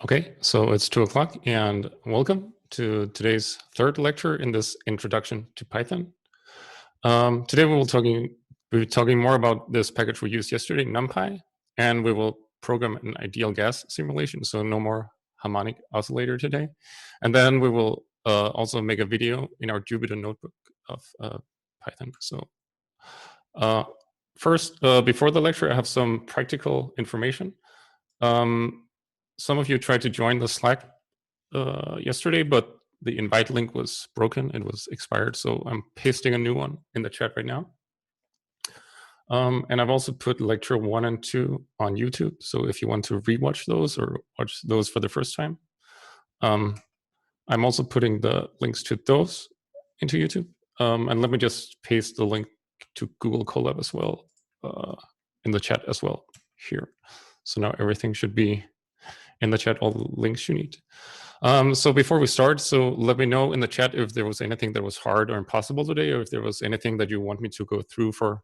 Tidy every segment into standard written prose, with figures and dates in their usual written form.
Okay, so it's 2 o'clock and welcome to today's third lecture in this introduction to Python. Today we'll be talking more about this package we used yesterday, NumPy, and we will program an ideal gas simulation, so no more harmonic oscillator today. And then we will also make a video in our Jupyter notebook of Python. So first, before the lecture, I have some practical information. Some of you tried to join the Slack yesterday, but the invite link was broken. It was expired. So I'm pasting a new one in the chat right now. And I've also put lecture 1 and 2 on YouTube. So if you want to rewatch those or watch those for the first time, I'm also putting the links to those into YouTube. And let me just paste the link to Google Colab as well in the chat as well here. So now everything should be in the chat, all the links you need. So before we start, so let me know in the chat if there was anything that was hard or impossible today, or if there was anything that you want me to go through for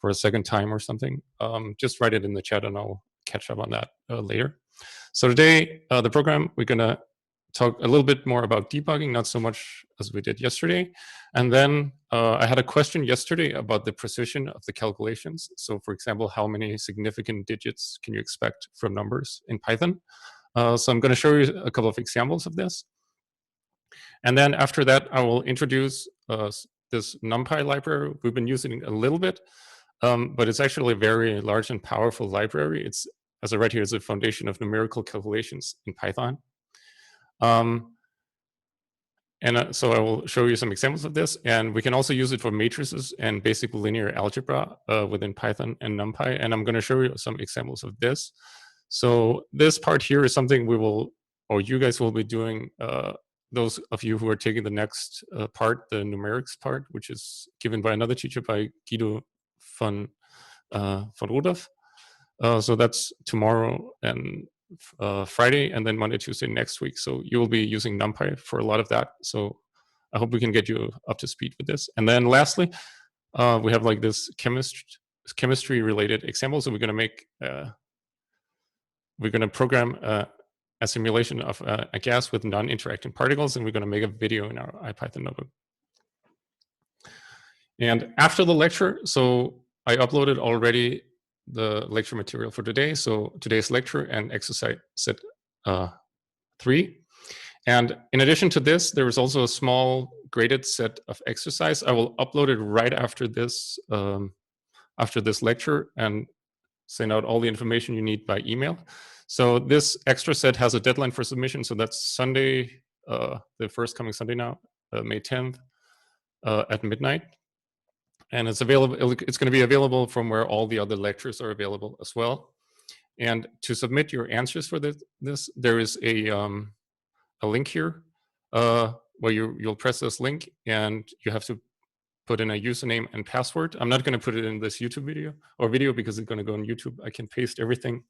a second time or something. Just write it in the chat and I'll catch up on that later. So today, the program, we're gonna talk a little bit more about debugging, not so much as we did yesterday. And then I had a question yesterday about the precision of the calculations. So for example, how many significant digits can you expect from numbers in Python? So I'm going to show you a couple of examples of this. And then after that, I will introduce this NumPy library. We've been using it a little bit, but it's actually a very large and powerful library. It's, as I write here, it's a foundation of numerical calculations in Python. So I will show you some examples of this, and we can also use it for matrices and basic linear algebra within Python and NumPy, and I'm going to show you some examples of this. So this part here is something we will, or you guys will be doing, those of you who are taking the next part, the numerics part, which is given by another teacher, by Guido von Rudolph. So that's tomorrow and Friday, and then Monday, Tuesday next week. So you will be using NumPy for a lot of that. So I hope we can get you up to speed with this. And then lastly, we have like this chemistry related example. So we're going to make, we're going to program a simulation of a gas with non-interacting particles, and we're going to make a video in our IPython notebook. And after the lecture, so I uploaded already the lecture material for today. So today's lecture and exercise set 3. And in addition to this, there is also a small graded set of exercise. I will upload it right after this lecture and send out all the information you need by email. So this extra set has a deadline for submission. So that's Sunday, the first coming Sunday now, May 10th at midnight. And it's available. It's going to be available from where all the other lectures are available as well. And to submit your answers for this there is a link here where you'll press this link and you have to put in a username and password. I'm not going to put it in this YouTube video because it's going to go on YouTube. I can paste everything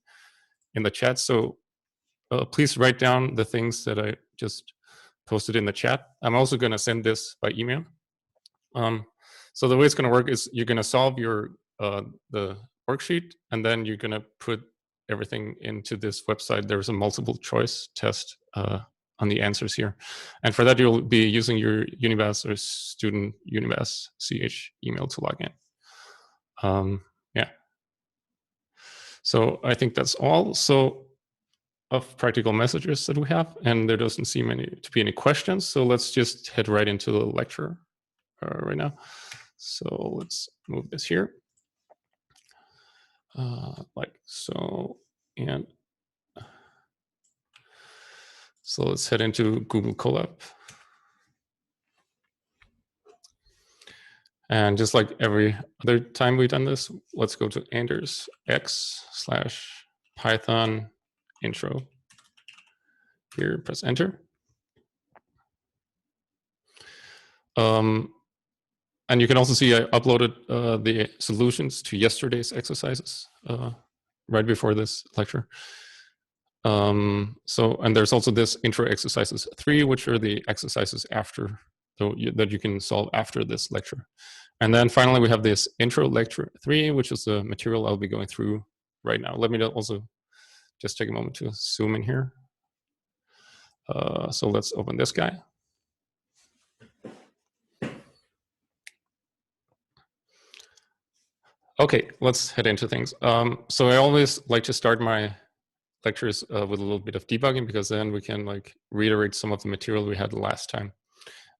in the chat. So please write down the things that I just posted in the chat. I'm also going to send this by email. So the way it's going to work is you're going to solve your the worksheet, and then you're going to put everything into this website. There's a multiple choice test on the answers here. And for that, you'll be using your Unibas or student Unibas CH email to log in. Yeah. So I think that's all. So of practical messages that we have, and there doesn't seem to be any questions. So let's just head right into the lecture right now. So let's move this here, like so, and so let's head into Google Colab. And just like every other time we've done this, let's go to andersx/Python intro. Here, press enter. And you can also see I uploaded the solutions to yesterday's exercises right before this lecture. And there's also this intro exercises 3, which are the exercises after that you can solve after this lecture. And then finally, we have this intro lecture 3, which is the material I'll be going through right now. Let me also just take a moment to zoom in here. So let's open this guy. Okay, let's head into things. So I always like to start my lectures with a little bit of debugging, because then we can like reiterate some of the material we had last time.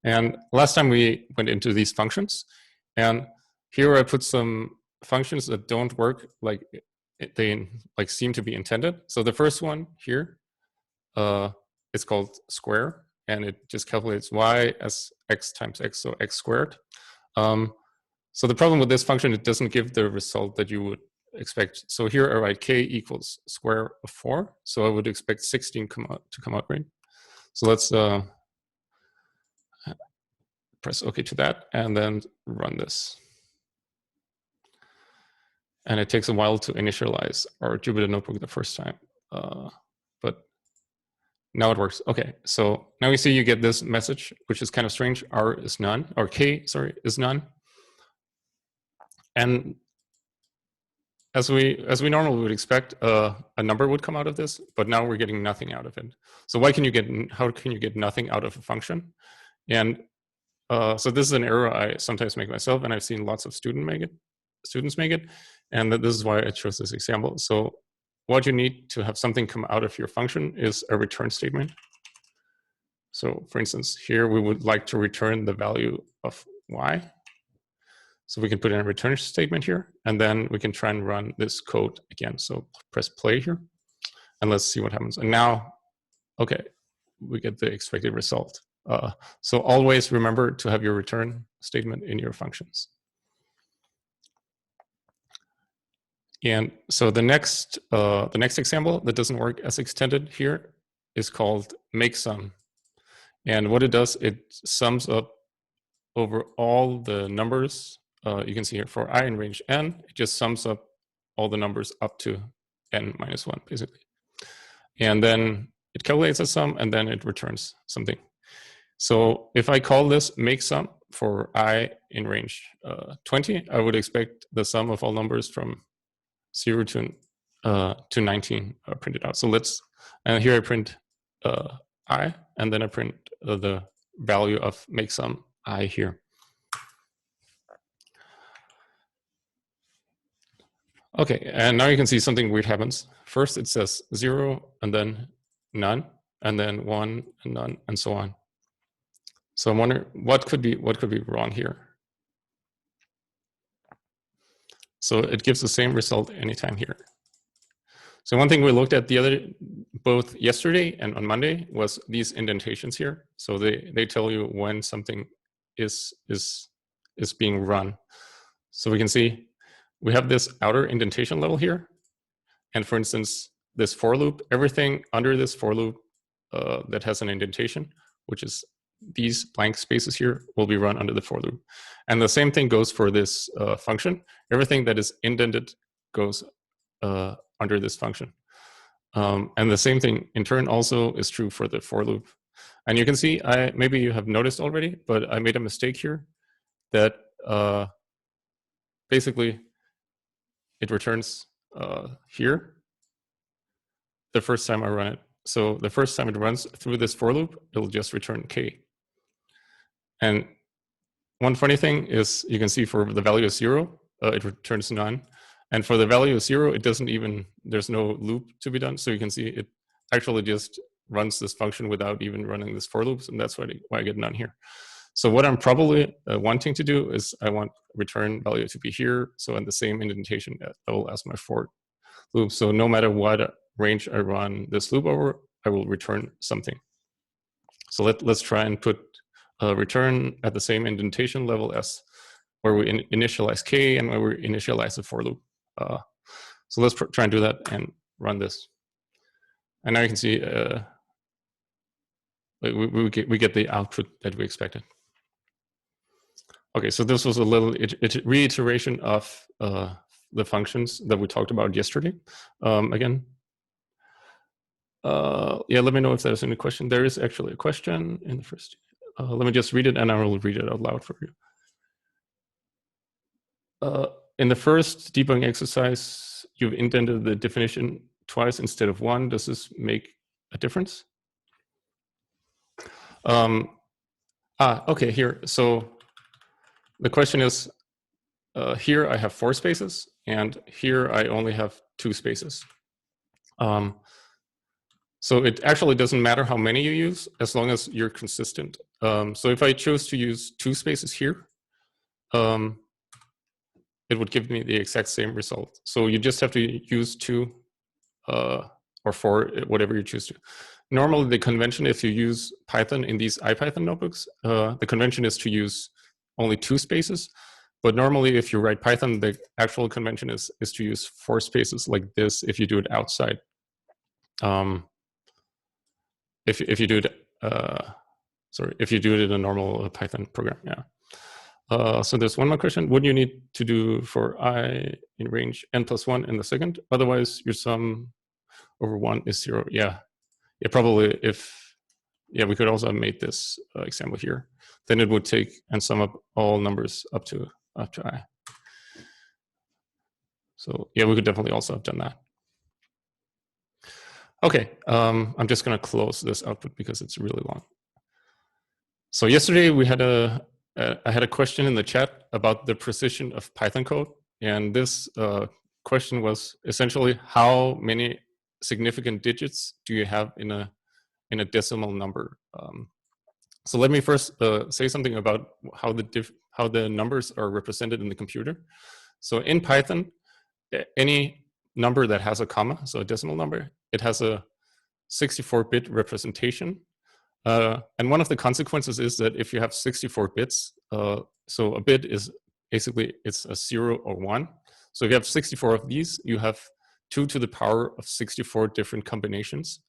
And last time we went into these functions, and here I put some functions that don't work like they like seem to be intended. So the first one here, it's called square, and it just calculates y as x times x, so x squared. So the problem with this function, it doesn't give the result that you would expect. So here I write k equals square of 4. So I would expect 16 to come out, right? So let's press OK to that and then run this. And it takes a while to initialize our Jupyter Notebook the first time. But now it works. Okay, so now you see you get this message, which is kind of strange. R is none, or K, sorry, is none. And as we normally would expect, a number would come out of this, but now we're getting nothing out of it. So how can you get nothing out of a function? And so this is an error I sometimes make myself, and I've seen lots of students make it, and this is why I chose this example. So what you need to have something come out of your function is a return statement. So for instance, here we would like to return the value of y. So we can put in a return statement here, and then we can try and run this code again. So press play here, and let's see what happens. And now, okay, we get the expected result. So always remember to have your return statement in your functions. And so the next example that doesn't work as extended here is called make sum. And what it does, it sums up over all the numbers. You can see here for I in range n, it just sums up all the numbers up to n minus 1, basically. And then it calculates a sum, and then it returns something. So if I call this make sum for I in range 20, I would expect the sum of all numbers from 0 to 19 printed out. So and here I print I, and then I print the value of make sum I here. Okay, and now you can see something weird happens. First it says 0, and then none, and then 1, and none, and so on. So I'm wondering what could be wrong here. So it gives the same result anytime here. So one thing we looked at both yesterday and on Monday was these indentations here. So they tell you when something is being run. So we can see we have this outer indentation level here. And for instance, this for loop, everything under this for loop that has an indentation, which is these blank spaces here, will be run under the for loop. And the same thing goes for this function. Everything that is indented goes under this function. And the same thing in turn also is true for the for loop. And you can see, maybe you have noticed already, but I made a mistake here that basically it returns here the first time I run it. So the first time it runs through this for loop, it'll just return k. And one funny thing is you can see for the value of 0, it returns none. And for the value of 0, it doesn't even, there's no loop to be done. So you can see it actually just runs this function without even running this for loops. And that's why I get none here. So what I'm probably wanting to do is I want return value to be here. So in the same indentation level as my for loop. So no matter what range I run this loop over, I will return something. So let's try and put return at the same indentation level as where we initialize k and where we initialize the for loop. So let's try and do that and run this. And now you can see we get the output that we expected. Okay, so this was a little reiteration of the functions that we talked about yesterday. Again, yeah, let me know if there's any question. There is actually a question in the first. Let me just read it, and I will read it out loud for you. In the first debugging exercise, you've indented the definition twice instead of one. Does this make a difference? Okay, here. So the question is, here I have 4 spaces, and here I only have 2 spaces. So it actually doesn't matter how many you use, as long as you're consistent. So if I choose to use 2 spaces here, it would give me the exact same result. So you just have to use 2 or 4, whatever you choose to. Normally, the convention, if you use Python in these IPython notebooks, the convention is to use only 2 spaces. But normally, if you write Python, the actual convention is to use 4 spaces like this if you do it outside. If you do it, if you do it in a normal Python program, yeah. So there's one more question. What do you need to do for I in range n+1 in the second? Otherwise, your sum over 1 is 0. Yeah, probably we could also have made this example here. Then it would take and sum up all numbers up to I. So yeah, we could definitely also have done that. Okay, I'm just gonna close this output because it's really long. So yesterday we had I had a question in the chat about the precision of Python code, and this question was essentially how many significant digits do you have in a decimal number. So let me first say something about how the numbers are represented in the computer. So in Python, any number that has a comma, so a decimal number, it has a 64-bit representation. And one of the consequences is that if you have 64 bits, so a bit is basically it's a 0 or 1. So if you have 64 of these, you have 2 to the power of 64 different combinations.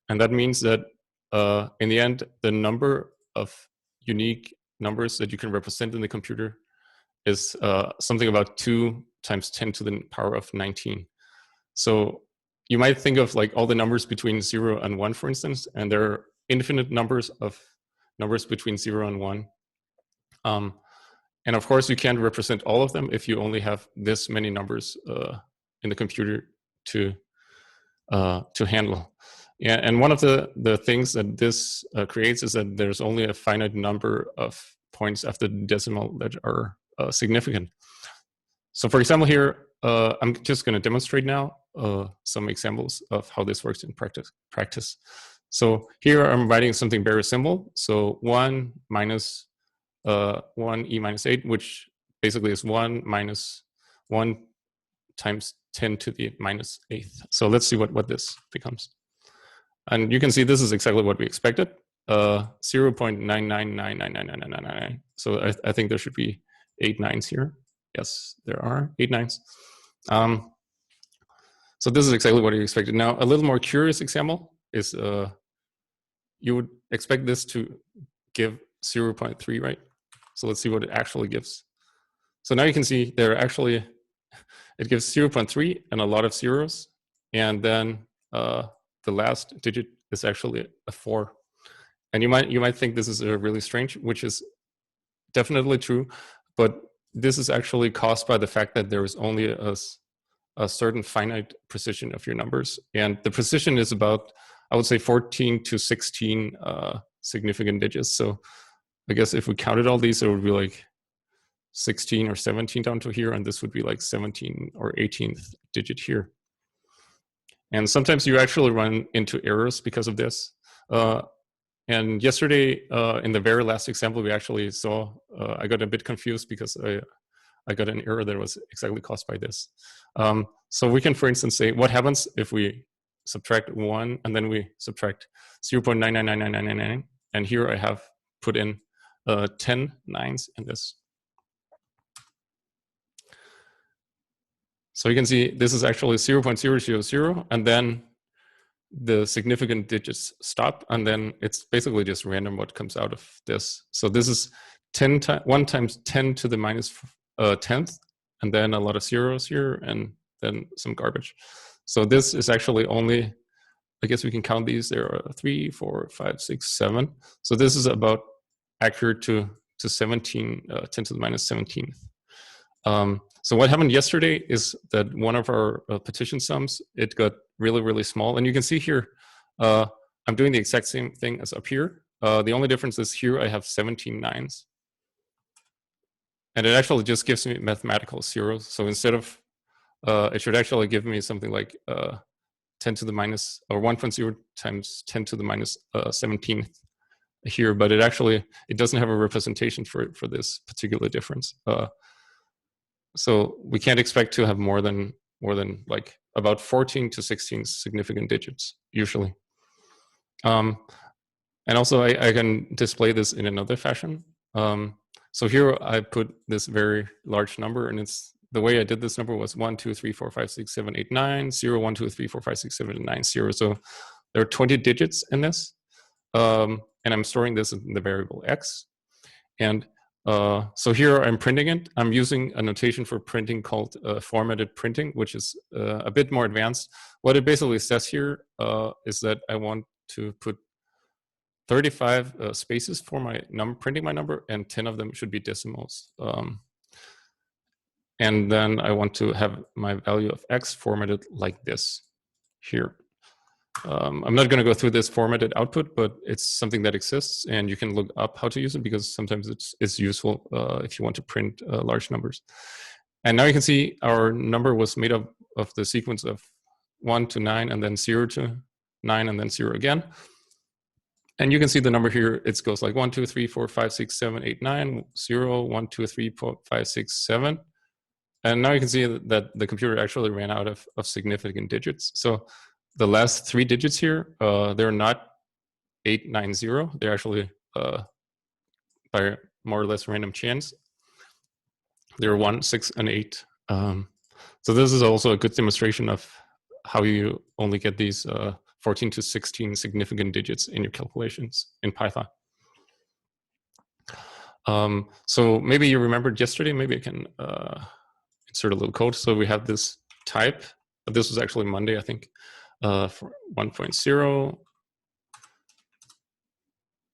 And that means that in the end, the number of unique numbers that you can represent in the computer is something about 2 times 10 to the power of 19. So you might think of like all the numbers between 0 and 1, for instance, and there are infinite numbers of numbers between 0 and 1. And of course, you can't represent all of them if you only have this many numbers in the computer to handle. Yeah, and one of the things that this creates is that there's only a finite number of points after the decimal that are significant. So for example, here, I'm just going to demonstrate now some examples of how this works in practice. So here I'm writing something very simple. So 1 minus 1 e minus 8, which basically is 1 minus 1 times 10 to the minus 8th. So let's see what this becomes. And you can see this is exactly what we expected, 0.999999999. So I think there should be 8 nines here. Yes, there are 8 nines. So this is exactly what you expected. Now, a little more curious example is you would expect this to give 0.3, right? So let's see what it actually gives. So now you can see there actually, it gives 0.3 and a lot of zeros. And then the last digit is actually a 4. And you might think this is really strange, which is definitely true. But this is actually caused by the fact that there is only a certain finite precision of your numbers. And the precision is about, I would say, 14 to 16 significant digits. So I guess if we counted all these, it would be like 16 or 17 down to here. And this would be like 17 or 18th digit here. And sometimes you actually run into errors because of this. And yesterday, in the very last example, we actually saw, I got a bit confused because I got an error that was exactly caused by this. So we can, for instance, say, what happens if we subtract 1 and then we subtract 0.999999, and here I have put in 10 nines in this. So you can see this is actually 0.000, and then the significant digits stop, and then it's basically just random what comes out of this. So this is 1 times 10 to the minus 10th, and then a lot of zeros here, and then some garbage. So this is actually only, I guess we can count these. There are 3, 4, 5, 6, 7. So this is about accurate to 17, 10 to the minus 17th. So what happened yesterday is that one of our partition sums, it got really, really small. And you can see here, I'm doing the exact same thing as up here. The only difference is here I have 17 nines. And it actually just gives me mathematical zeros. So instead of, it should actually give me something like 10 to the minus, or 1.0 times 10 to the minus 17th here, but it doesn't have a representation for this particular difference. So we can't expect to have more than like about 14 to 16 significant digits usually. And also I can display this in another fashion. So here I put this very large number, and it's the way I did this number was 1, 2, 3, 4, 5, 6, 7, 8, 9, 0, 1, 2, 3, 4, 5, 6, 7, 9, 0. So there are 20 digits in this. And I'm storing this in the variable x. And so here I'm printing it. I'm using a notation for printing called formatted printing, which is a bit more advanced. What it basically says here is that I want to put 35 spaces for my printing my number, and 10 of them should be decimals. And then I want to have my value of x formatted like this here. I'm not going to go through this formatted output, but it's something that exists, and you can look up how to use it because sometimes it's useful if you want to print large numbers. And now you can see our number was made up of the sequence of 1 to 9, and then 0 to 9, and then 0 again. And you can see the number here, it goes like 1, 2, 3, 4, 5, 6, 7, 8, 9, 0, 1, 2, 3, 4, 5, 6, 7. And now you can see that the computer actually ran out of significant digits. So the last 3 digits here, they're not 890. They're actually by more or less random chance. They're 1, 6, and 8. So this is also a good demonstration of how you only get these 14 to 16 significant digits in your calculations in Python. So maybe you remembered yesterday, maybe I can insert a little code. So we have this type. This was actually Monday, I think, for 1.0.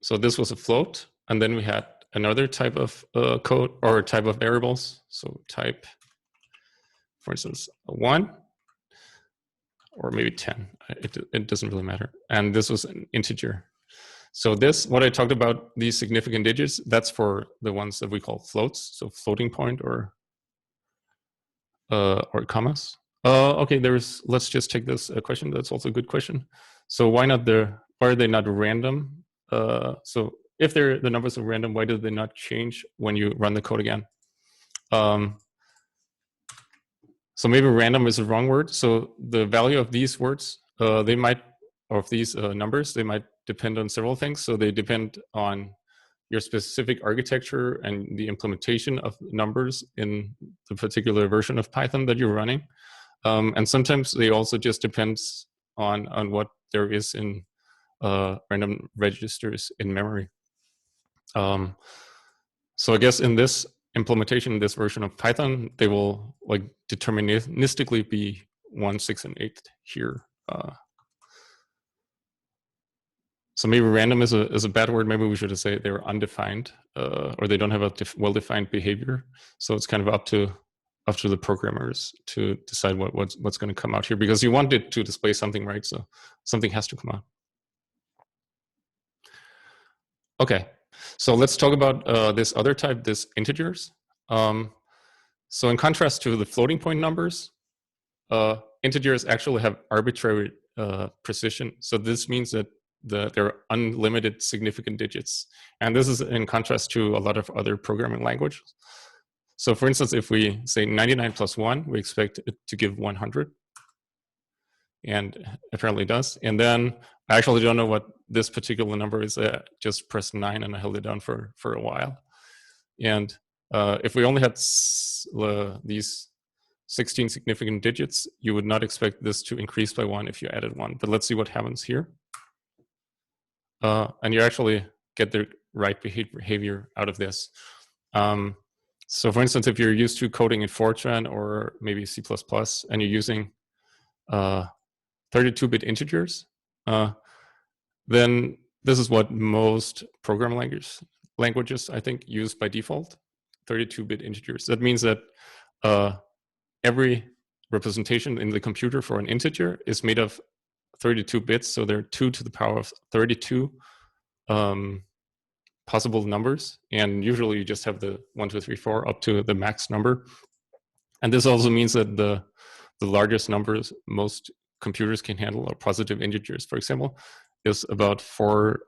So this was a float. And then we had another type of code or type of variables. So type, for instance, 1. Or maybe 10, it doesn't really matter. And this was an integer. So this, what I talked about, these significant digits, that's for the ones that we call floats, so floating point or commas. Okay, let's just take this question. That's also a good question. So why are they not random? So if the numbers are random, why do they not change when you run the code again? So maybe random is the wrong word. So the value of these words, or of these numbers, they might depend on several things. So they depend on your specific architecture and the implementation of numbers in the particular version of Python that you're running. And sometimes they also just depends on what there is in random registers in memory. So I guess in this implementation, this version of Python, they will like deterministically be 1, 6, and 8 here. So maybe random is a bad word. Maybe we should say they're undefined, or they don't have a well-defined behavior. So it's kind of up to the programmers to decide what's going to come out here, because you want it to display something, right? So something has to come out. Okay. So let's talk about this other type, this integers. So in contrast to the floating point numbers, integers actually have arbitrary precision. So this means that there are unlimited significant digits. And this is in contrast to a lot of other programming languages. So for instance, if we say 99 plus 1, we expect it to give 100. And apparently it does. And then I actually don't know what this particular number is. I just pressed 9 and I held it down for a while. And if we only had these 16 significant digits, you would not expect this to increase by 1 if you added 1. But let's see what happens here. And you actually get the right behavior out of this. So for instance, if you're used to coding in Fortran or maybe C++, and you're using 32-bit integers, then this is what most programming languages, I think, use by default, 32-bit integers. That means that every representation in the computer for an integer is made of 32 bits, so there are 2 to the power of 32 possible numbers, and usually you just have the 1, 2, 3, 4 up to the max number. And this also means that the largest numbers most computers can handle are positive integers, for example, is about 4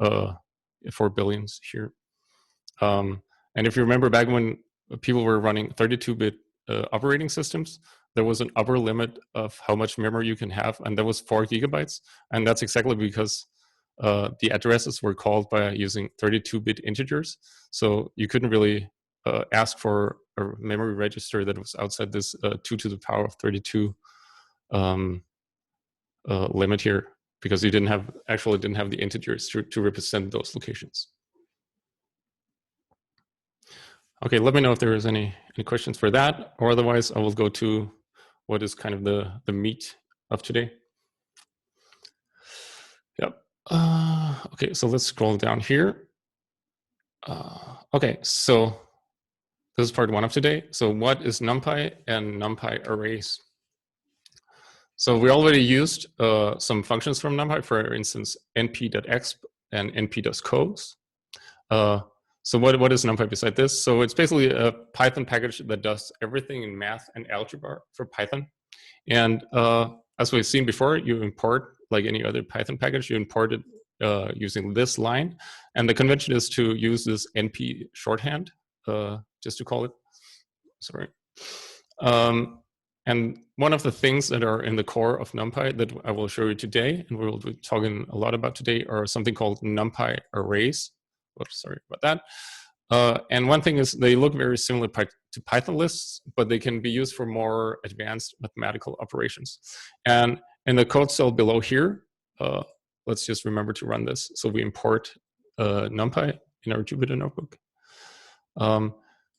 billions here. And if you remember back when people were running 32-bit operating systems, there was an upper limit of how much memory you can have, and that was 4 gigabytes. And that's exactly because the addresses were called by using 32-bit integers. So you couldn't really ask for a memory register that was outside this 2 to the power of 32 limit here, because you didn't have the integers to represent those locations. Okay, let me know if there is any questions for that, or otherwise I will go to what is kind of the meat of today. Yep. Okay, so let's scroll down here. Okay, so this is part 1 of today. So what is NumPy and NumPy arrays? So we already used some functions from NumPy, for instance, np.exp and np.codes. So what is NumPy beside this? So it's basically a Python package that does everything in math and algebra for Python. And as we've seen before, you import, like any other Python package, you import it using this line. And the convention is to use this np shorthand, just to call it. Sorry. And one of the things that are in the core of NumPy that I will show you today, and we will be talking a lot about today, are something called NumPy arrays. Whoops, sorry about that. And one thing is they look very similar to Python lists, but they can be used for more advanced mathematical operations. And in the code cell below here, let's just remember to run this. So we import NumPy in our Jupyter notebook.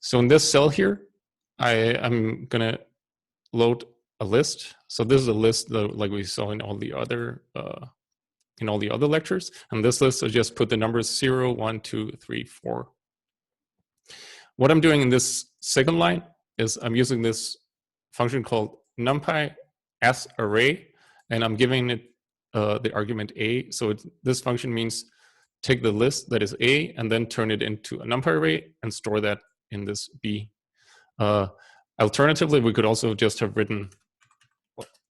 So in this cell here, I'm gonna load a list. So this is a list that, like we saw in all the other lectures. And this list, I just put the numbers 0, 1, 2, 3, 4. What I'm doing in this second line is I'm using this function called NumPy as array, and I'm giving it the argument a. So this function means take the list that is a and then turn it into a NumPy array and store that in this b. Alternatively, we could also just have written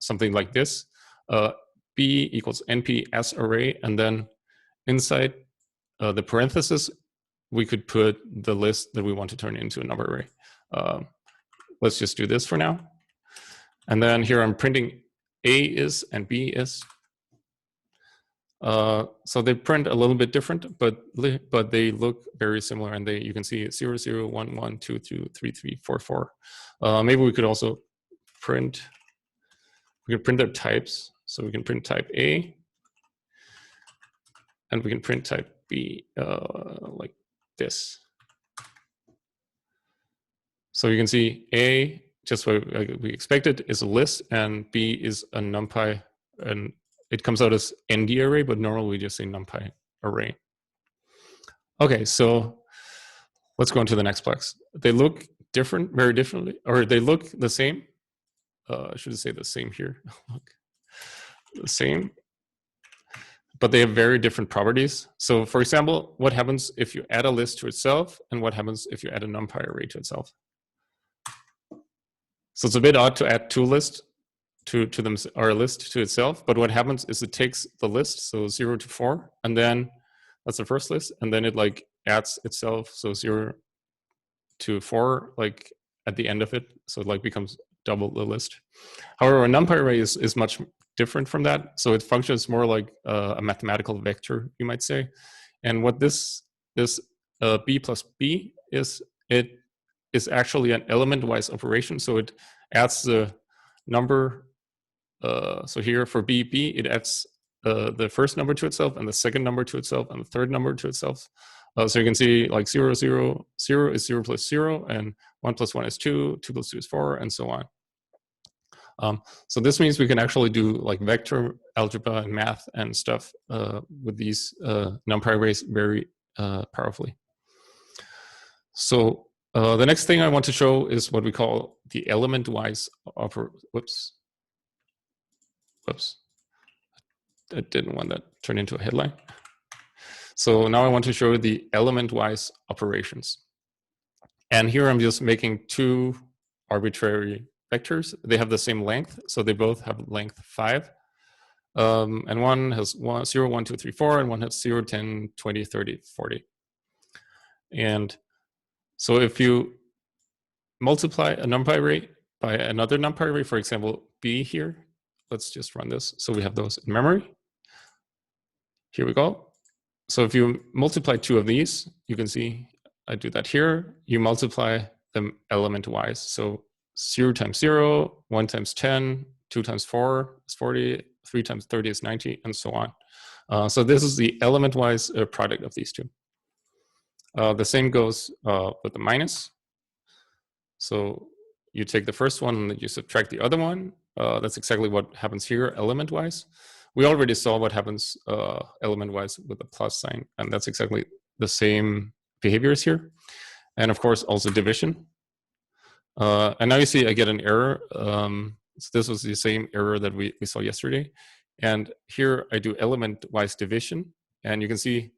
something like this. B equals np as array, and then inside the parenthesis, we could put the list that we want to turn into a number array. Let's just do this for now. And then here I'm printing A is and B is. So they print a little bit different, but they look very similar, and you can see 0, 0, 1, 1, 2, 2, 3, 3, 4, 4. Maybe we could also print their types. So we can print type A, and we can print type B like this. So you can see A, just what we expected, is a list, and B is a NumPy, and it comes out as ND array, but normally we just say NumPy array. Okay, so let's go into the next plex. They look different, very differently, or they look the same. I should say the same here. Look, the same, but they have very different properties. So for example, what happens if you add a list to itself, and what happens if you add a NumPy array to itself? So it's a bit odd to add two lists to them, or a list to itself, but what happens is it takes the list, so 0 to 4, and then that's the first list, and then it like adds itself, so 0 to 4, like at the end of it, so it like becomes double the list. However, a NumPy array is much different from that, so it functions more like a mathematical vector, you might say. And what this b plus b is, it is actually an element-wise operation, so it adds the number. So here for b, it adds the first number to itself, and the second number to itself, and the third number to itself. So you can see like 0, 0, 0 is 0 plus 0, and 1 plus 1 is 2, 2 plus 2 is 4, and so on. So this means we can actually do like vector algebra and math and stuff with these NumPy arrays very powerfully. So the next thing I want to show is what we call the element-wise Whoops. I didn't want that to turn into a headline. So now I want to show the element-wise operations. And here I'm just making two arbitrary vectors. They have the same length, so they both have length 5. And one has 0, 1, 2, 3, 4, and one has 0, 10, 20, 30, 40. And so if you multiply a numpy array by another numpy array, for example, b here, let's just run this. So we have those in memory. Here we go. So if you multiply two of these, you can see I do that here. You multiply them element-wise. So 0 times 0, 1 times 10, 2 times 4 is 40, 3 times 30 is 90, and so on. So this is the element-wise product of these two. The same goes with the minus. So you take the first one and you subtract the other one. That's exactly what happens here element-wise. We already saw what happens element-wise with the plus sign, and that's exactly the same behaviors here. And of course, also division. And now you see I get an error. So this was the same error that we saw yesterday. And here I do element-wise division. And you can see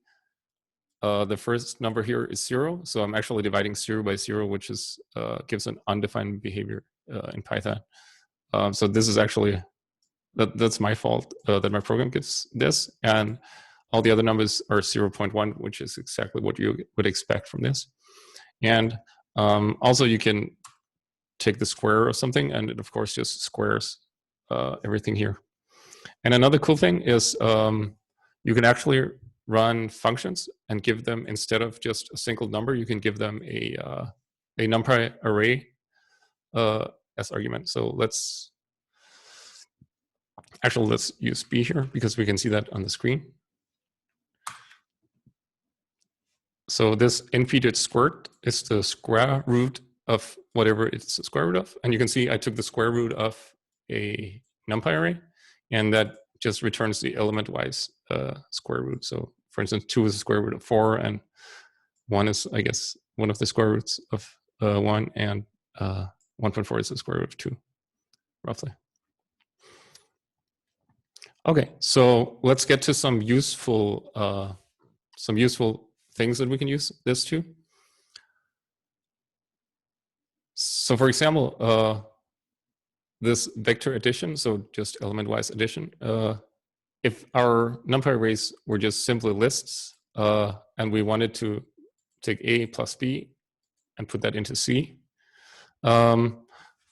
the first number here is 0. So I'm actually dividing 0 by 0, which is gives an undefined behavior in Python. So this is actually, that's my fault that my program gives this. And all the other numbers are 0.1, which is exactly what you would expect from this. And also you can take the square of something, and it of course just squares everything here. And another cool thing is you can actually run functions and give them, instead of just a single number, you can give them a numpy array as argument. So let's use b here because we can see that on the screen. So this input squirt is the square root of whatever it's the square root of. And you can see I took the square root of a numpy array, and that just returns the element-wise square root. So for instance, 2 is the square root of 4, and 1 is, I guess, one of the square roots of 1, and 1.4 is the square root of 2, roughly. Okay, so let's get to some useful things that we can use this to. So for example, this vector addition, so just element-wise addition, if our numpy arrays were just simply lists, and we wanted to take A plus B and put that into C, we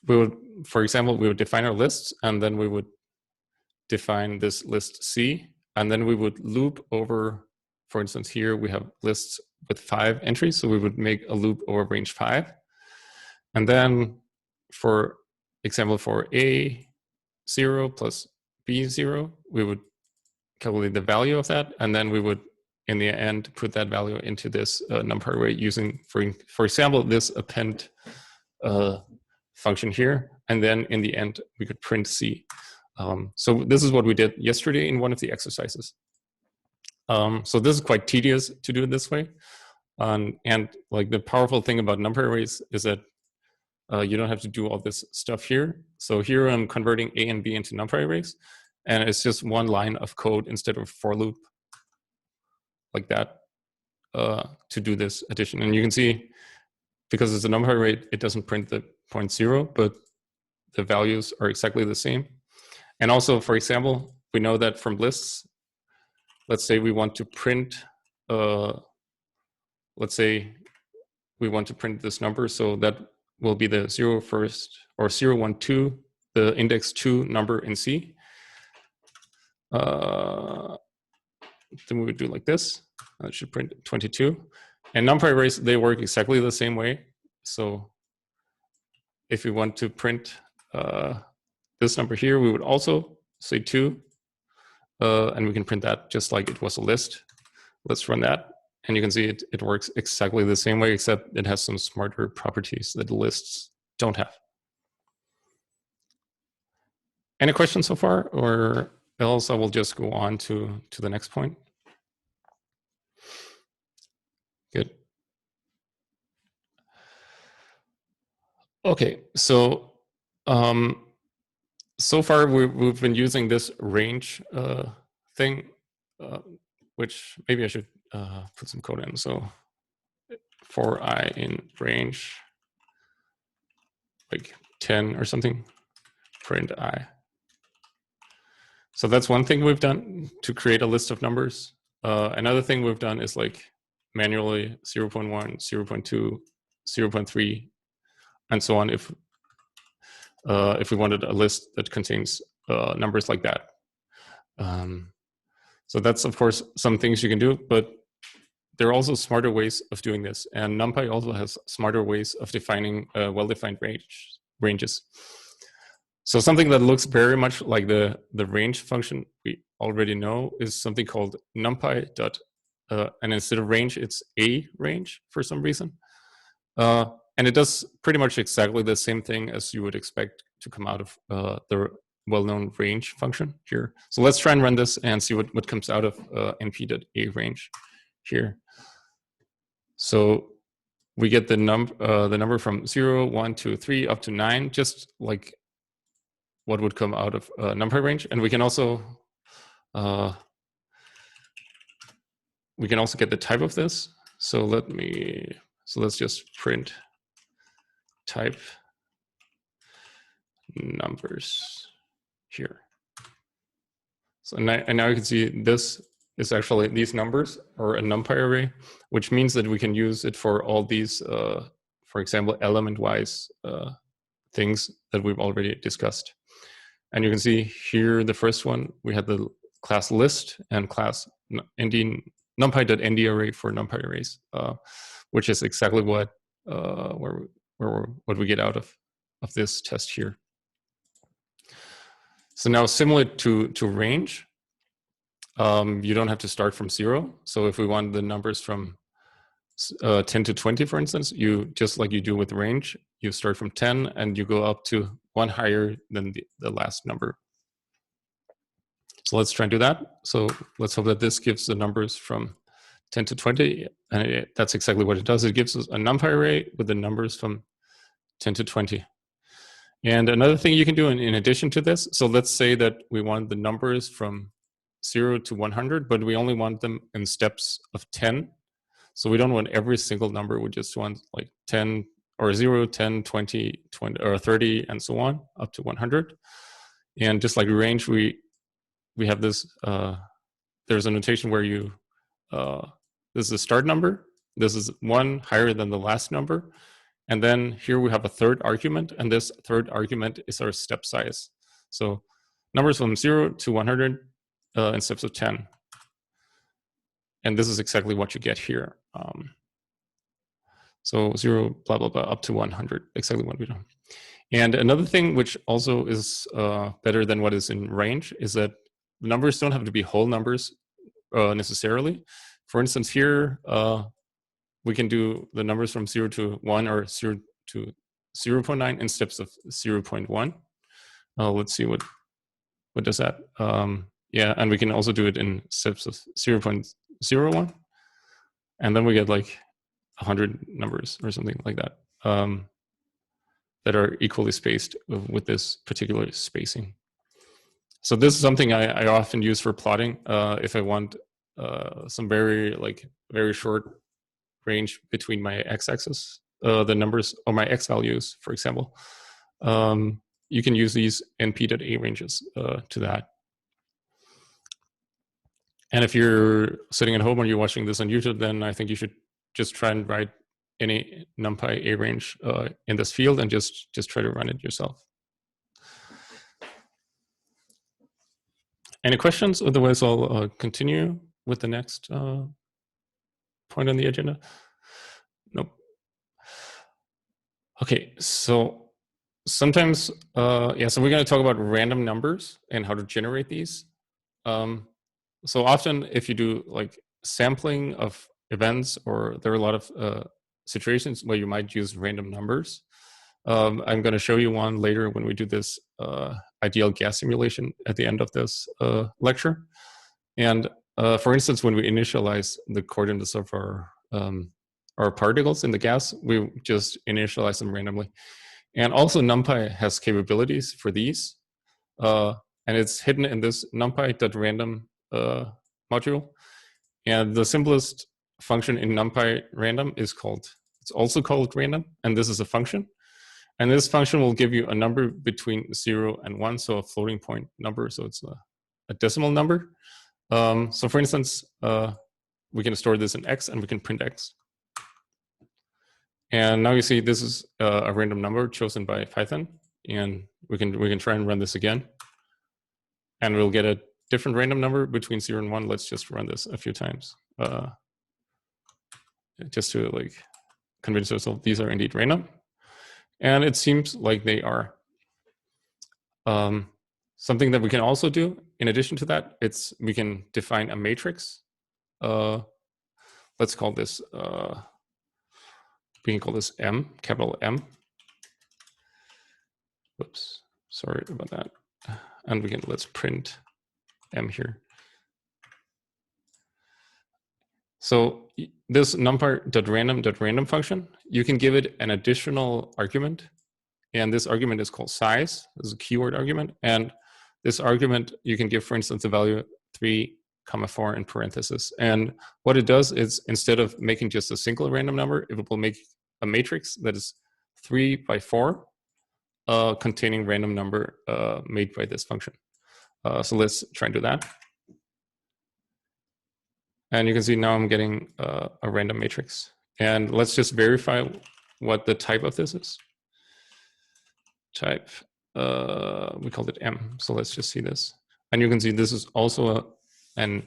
would, for example, we would define our lists, and then we would define this list C, and then we would loop over, for instance, here we have lists with 5 entries, so we would make a loop over range 5. And then for example, for A0 plus B0, we would calculate the value of that, and then we would, in the end, put that value into this numpy array using, for example, this append function here, and then in the end, we could print C. So this is what we did yesterday in one of the exercises. So this is quite tedious to do it this way. And like the powerful thing about numpy arrays is that you don't have to do all this stuff here. So here I'm converting A and B into numpy arrays, and it's just one line of code instead of for loop like that to do this addition. And you can see, because it's a numpy array, it doesn't print the 0.0, but the values are exactly the same. And also, for example, we know that from lists, let's say we want to print, let's say we want to print this number, so that will be the 0 first, or 0, 1, 2, the index 2 number in C. Then we would do like this. That should print 22. And numpy arrays, they work exactly the same way. So if we want to print this number here, we would also say 2. And we can print that just like it was a list. Let's run that. And you can see it works exactly the same way, except it has some smarter properties that lists don't have. Any questions so far? Or else I will just go on to the next point. Good. Okay, so so far we've been using this range thing, which maybe I should put some code in. So for I in range, like 10 or something, print I. So that's one thing we've done to create a list of numbers. Another thing we've done is like manually 0.1, 0.2, 0.3, and so on if we wanted a list that contains numbers like that. So that's, of course, some things you can do, but there are also smarter ways of doing this. And NumPy also has smarter ways of defining well-defined ranges. So something that looks very much like the range function we already know is something called numpy dot, and instead of range, it's a range for some reason. And it does pretty much exactly the same thing as you would expect to come out of the well-known range function here. So let's try and run this and see what comes out of np.arange here. So we get the number from 0, 1, 2, 3 up to 9, just like what would come out of NumPy range. And we can also get the type of this. So let's just print type numbers here. So now you can see this is actually, these numbers are a NumPy array, which means that we can use it for all these, for example, element-wise things that we've already discussed. And you can see here, the first one, we had the class list and class numpy.nd array for NumPy arrays, which is exactly what we get out of this test here. So now, similar to range, you don't have to start from 0. So if we want the numbers from 10 to 20, for instance, you, just like you do with range, you start from 10 and you go up to 1 higher than the last number. So let's try and do that. So let's hope that this gives the numbers from 10 to 20. And that's exactly what it does. It gives us a NumPy array with the numbers from 10 to 20. And another thing you can do in addition to this, so let's say that we want the numbers from 0 to 100, but we only want them in steps of 10. So we don't want every single number. We just want like 10 or 0, 10, 20, 20 or 30, and so on, up to 100. And just like range, we have this, there's a notation where you, this is a start number. This is 1 higher than the last number. And then here we have a third argument, and this third argument is our step size. So numbers from 0 to 100 in steps of 10. And this is exactly what you get here. So 0, blah, blah, blah, up to 100, exactly what we do. And another thing which also is better than what is in range is that the numbers don't have to be whole numbers necessarily. For instance, here, we can do the numbers from 0 to 1 or 0 to 0.9 in steps of 0.1. Let's see what does that. Yeah, and we can also do it in steps of 0.01. And then we get like 100 numbers or something like that that are equally spaced with this particular spacing. So this is something I often use for plotting if I want some very short range between my x-axis, the numbers, or my x values, for example. You can use these np.a ranges to that. And if you're sitting at home or you're watching this on YouTube, then I think you should just try and write any NumPy a range in this field and just try to run it yourself. Any questions? Otherwise, I'll continue with the next point on the agenda. Nope. Okay, so sometimes, yeah, so we're going to talk about random numbers and how to generate these. So often, if you do like sampling of events, or there are a lot of situations where you might use random numbers. I'm going to show you one later when we do this ideal gas simulation at the end of this lecture. And for instance, when we initialize the coordinates of our particles in the gas, we just initialize them randomly. And also NumPy has capabilities for these. And it's hidden in this numpy.random module. And the simplest function in NumPy random is it's also called random, and this is a function. And this function will give you a number between 0 and 1, so a floating point number, so it's a decimal number. So for instance, we can store this in x and we can print x. And now you see this is a random number chosen by Python, and we can try and run this again. And we'll get a different random number between 0 and 1. Let's just run this a few times. Just to like convince ourselves these are indeed random. And it seems like they are. Something that we can also do, in addition to that, we can define a matrix. Let's call this, we can call this M, capital M. Whoops, sorry about that. And let's print M here. So this numpy.random.random function, you can give it an additional argument. And this argument is called size. This is a keyword argument. And this argument, you can give, for instance, the value 3,4 in parentheses. And what it does is, instead of making just a single random number, it will make a matrix that is 3 by 4, containing random number made by this function. So let's try and do that. And you can see now I'm getting a random matrix. And let's just verify what the type of this is. Type, we called it M. So let's just see this. And you can see this is also an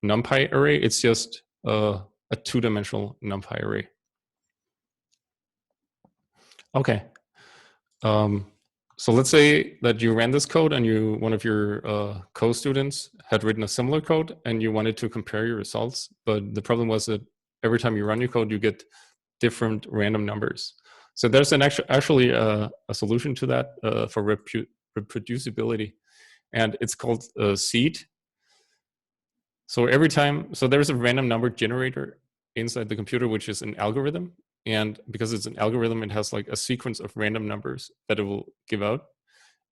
NumPy array. It's just a two-dimensional NumPy array. Okay. So let's say that you ran this code and one of your co-students had written a similar code and you wanted to compare your results. But the problem was that every time you run your code, you get different random numbers. So there's actually a solution to that for reproducibility, and it's called seed. So there's a random number generator inside the computer, which is an algorithm. And because it's an algorithm, it has like a sequence of random numbers that it will give out.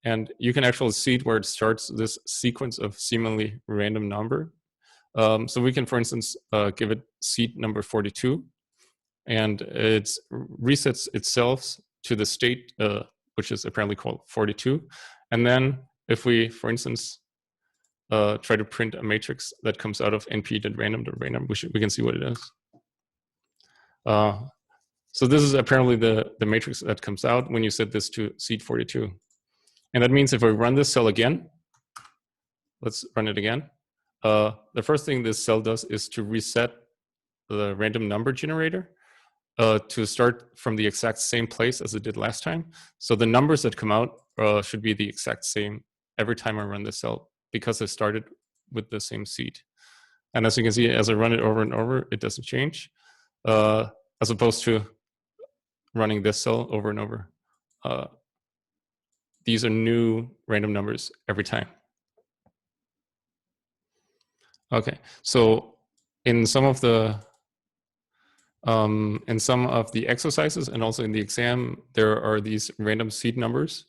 And you can actually see where it starts this sequence of seemingly random number. So we can, for instance, give it seed number 42. And it resets itself to the state, which is apparently called 42. And then if we, for instance, try to print a matrix that comes out of np.random.random, we can see what it is. So this is apparently the matrix that comes out when you set this to seed 42. And that means if we run this cell again, let's run it again. The first thing this cell does is to reset the random number generator to start from the exact same place as it did last time. So the numbers that come out should be the exact same every time I run this cell, because I started with the same seed. And as you can see, as I run it over and over, it doesn't change, as opposed to running this cell over and over. These are new random numbers every time. Okay, so in some of the exercises and also in the exam, there are these random seed numbers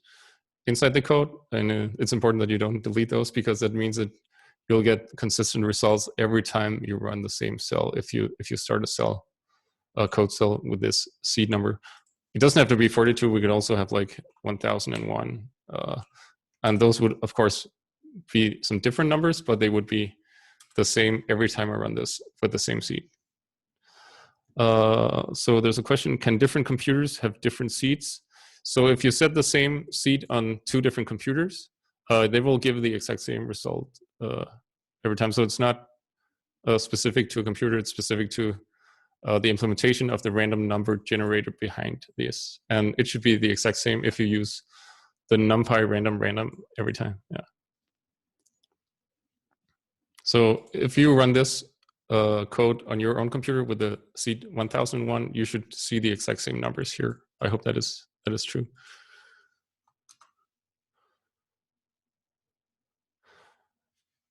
inside the code, and it's important that you don't delete those, because that means that you'll get consistent results every time you run the same cell. If you start a code cell with this seed number, it doesn't have to be 42. We could also have like 1001, and those would of course be some different numbers, but they would be the same every time I run this for the same seed. So there's a question: can different computers have different seeds? So if you set the same seed on two different computers, they will give the exact same result every time. So it's not specific to a computer, it's specific to the implementation of the random number generator behind this. And it should be the exact same if you use the NumPy random every time. Yeah. So if you run this code on your own computer with the seed 1001, you should see the exact same numbers here. I hope that is true.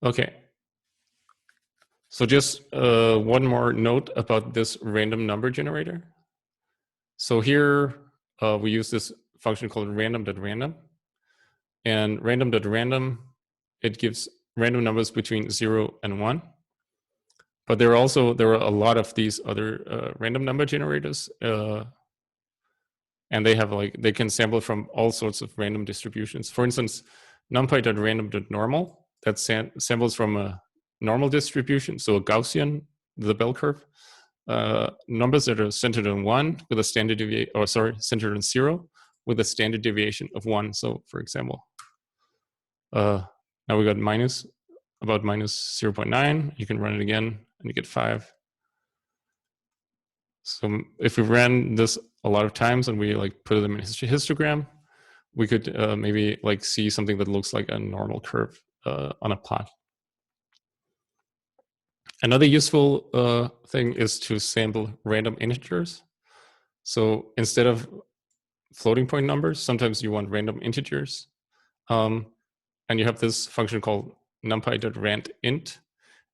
Okay. So just one more note about this random number generator. So here we use this function called random.random. And random.random, it gives random numbers between 0 and 1. But there are a lot of these other random number generators, and they can sample from all sorts of random distributions. For instance, numpy.random.normal that samples from a normal distribution, so a Gaussian, the bell curve. Numbers that are centered on 1 with a standard deviation, or sorry, centered on 0 with a standard deviation of 1. So, for example, now we got about minus 0.9. You can run it again, and you get 5. So if we ran this a lot of times and we put them in histogram, we could maybe see something that looks like a normal curve on a plot. Another useful thing is to sample random integers. So instead of floating point numbers, sometimes you want random integers. And you have this function called numpy.randint.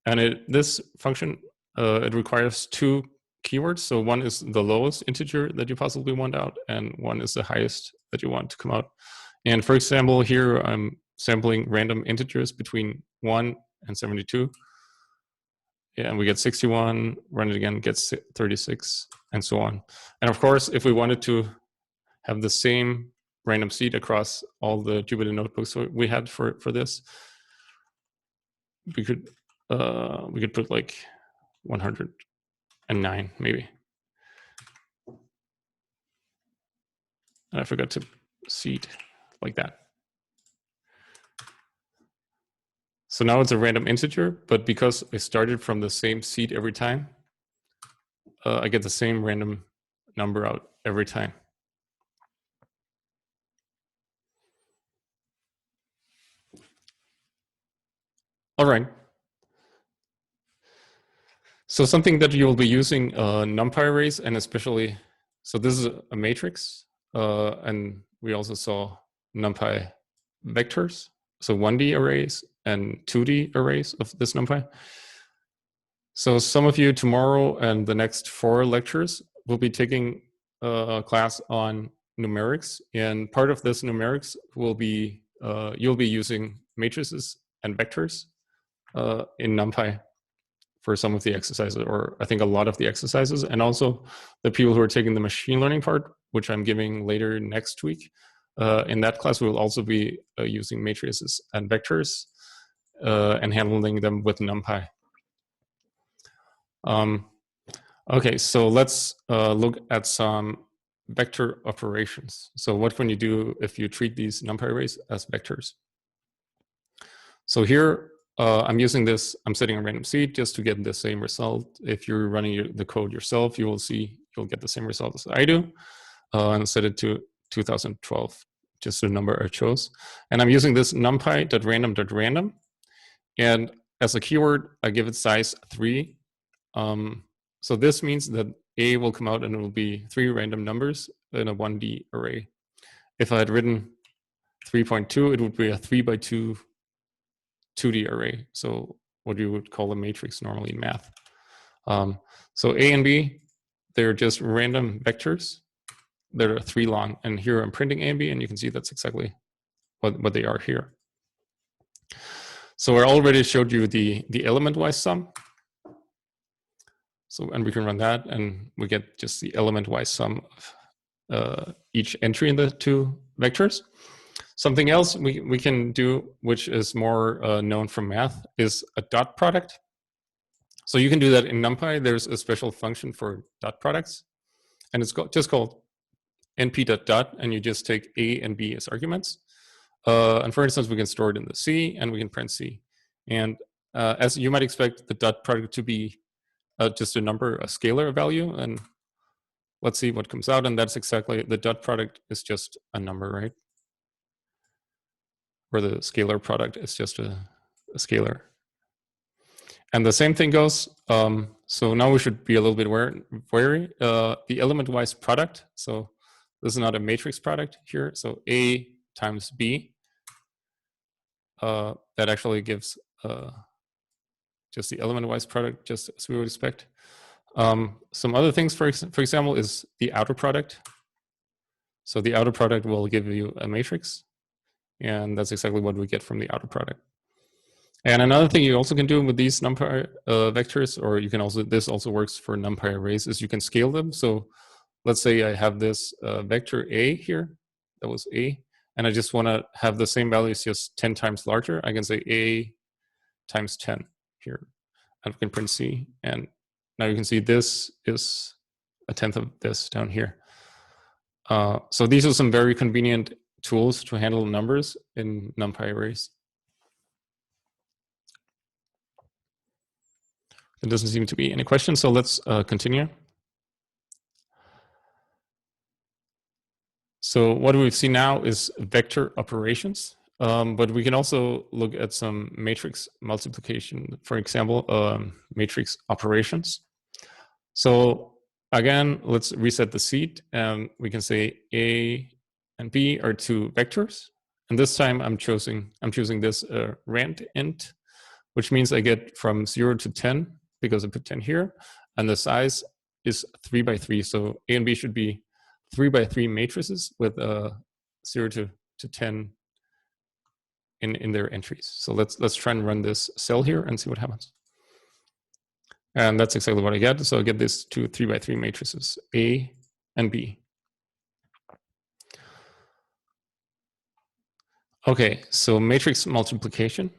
And this function, it requires 2 keywords. So one is the lowest integer that you possibly want out, and one is the highest that you want to come out. And for example, here I'm sampling random integers between 1 and 72. Yeah, and we get 61, run it again, gets 36, and so on. And of course, if we wanted to have the same random seed across all the Jupyter notebooks we had for this, we could put 109 maybe. And I forgot to seed like that. So now it's a random integer, but because I started from the same seed every time, I get the same random number out every time. All right. So something that you'll be using NumPy arrays, and especially, so this is a matrix, and we also saw NumPy vectors, so 1D arrays and 2D arrays of this NumPy. So some of you tomorrow and the next 4 lectures will be taking a class on numerics, and part of this numerics will be you'll be using matrices and vectors in NumPy for some of the exercises, or I think a lot of the exercises, and also the people who are taking the machine learning part, which I'm giving later next week. In that class, we will also be using matrices and vectors and handling them with NumPy. Okay, so let's look at some vector operations. So what can you do if you treat these NumPy arrays as vectors? So here, I'm using this, I'm setting a random seed just to get the same result. If you're running the code yourself, you'll get the same result as I do. And set it to 2012, just the number I chose. And I'm using this numpy.random.random. And as a keyword, I give it size 3. So this means that A will come out and it will be 3 random numbers in a 1D array. If I had written 3.2, it would be a 3 by 2 2D array. So what you would call a matrix normally in math. So A and B, they're just random vectors. They're 3 long. And here I'm printing A and B, and you can see that's exactly what they are here. So I already showed you the element-wise sum. So, and we can run that, and we get just the element-wise sum of each entry in the 2 vectors. Something else we can do, which is more known from math, is a dot product. So you can do that in NumPy. There's a special function for dot products, and it's just called np.dot, and you just take A and B as arguments. And for instance, we can store it in the C, and we can print C. And as you might expect, the dot product to be just a number, a scalar value, and let's see what comes out. And that's exactly, the dot product is just a number, right? Where the scalar product is just a scalar. And the same thing goes, so now we should be a little bit wary. The element-wise product, so this is not a matrix product here, so A times B, that actually gives just the element-wise product, just as we would expect. Some other things, for example, is the outer product. So the outer product will give you a matrix, and that's exactly what we get from the outer product. And another thing you also can do with these NumPy vectors, or you can also, this also works for NumPy arrays, is you can scale them. So let's say I have this vector A here, that was A, and I just want to have the same values just 10 times larger. I can say A times 10 here. I can print C, and now you can see this is a tenth of this down here. So these are some very convenient tools to handle numbers in NumPy arrays. There doesn't seem to be any questions, so let's continue. So what we've seen now is vector operations, but we can also look at some matrix multiplication, for example, matrix operations. So again, let's reset the seed. We can say A and B are two vectors, and this time I'm choosing this rand int, which means I get from 0 to 10 because I put 10 here, and the size is 3 by 3. So A and B should be 3 by 3 matrices with 0 to 10 in their entries. So let's try and run this cell here and see what happens. And that's exactly what I get. So I get these two 3 by 3 matrices, A and B. Okay, so matrix multiplication.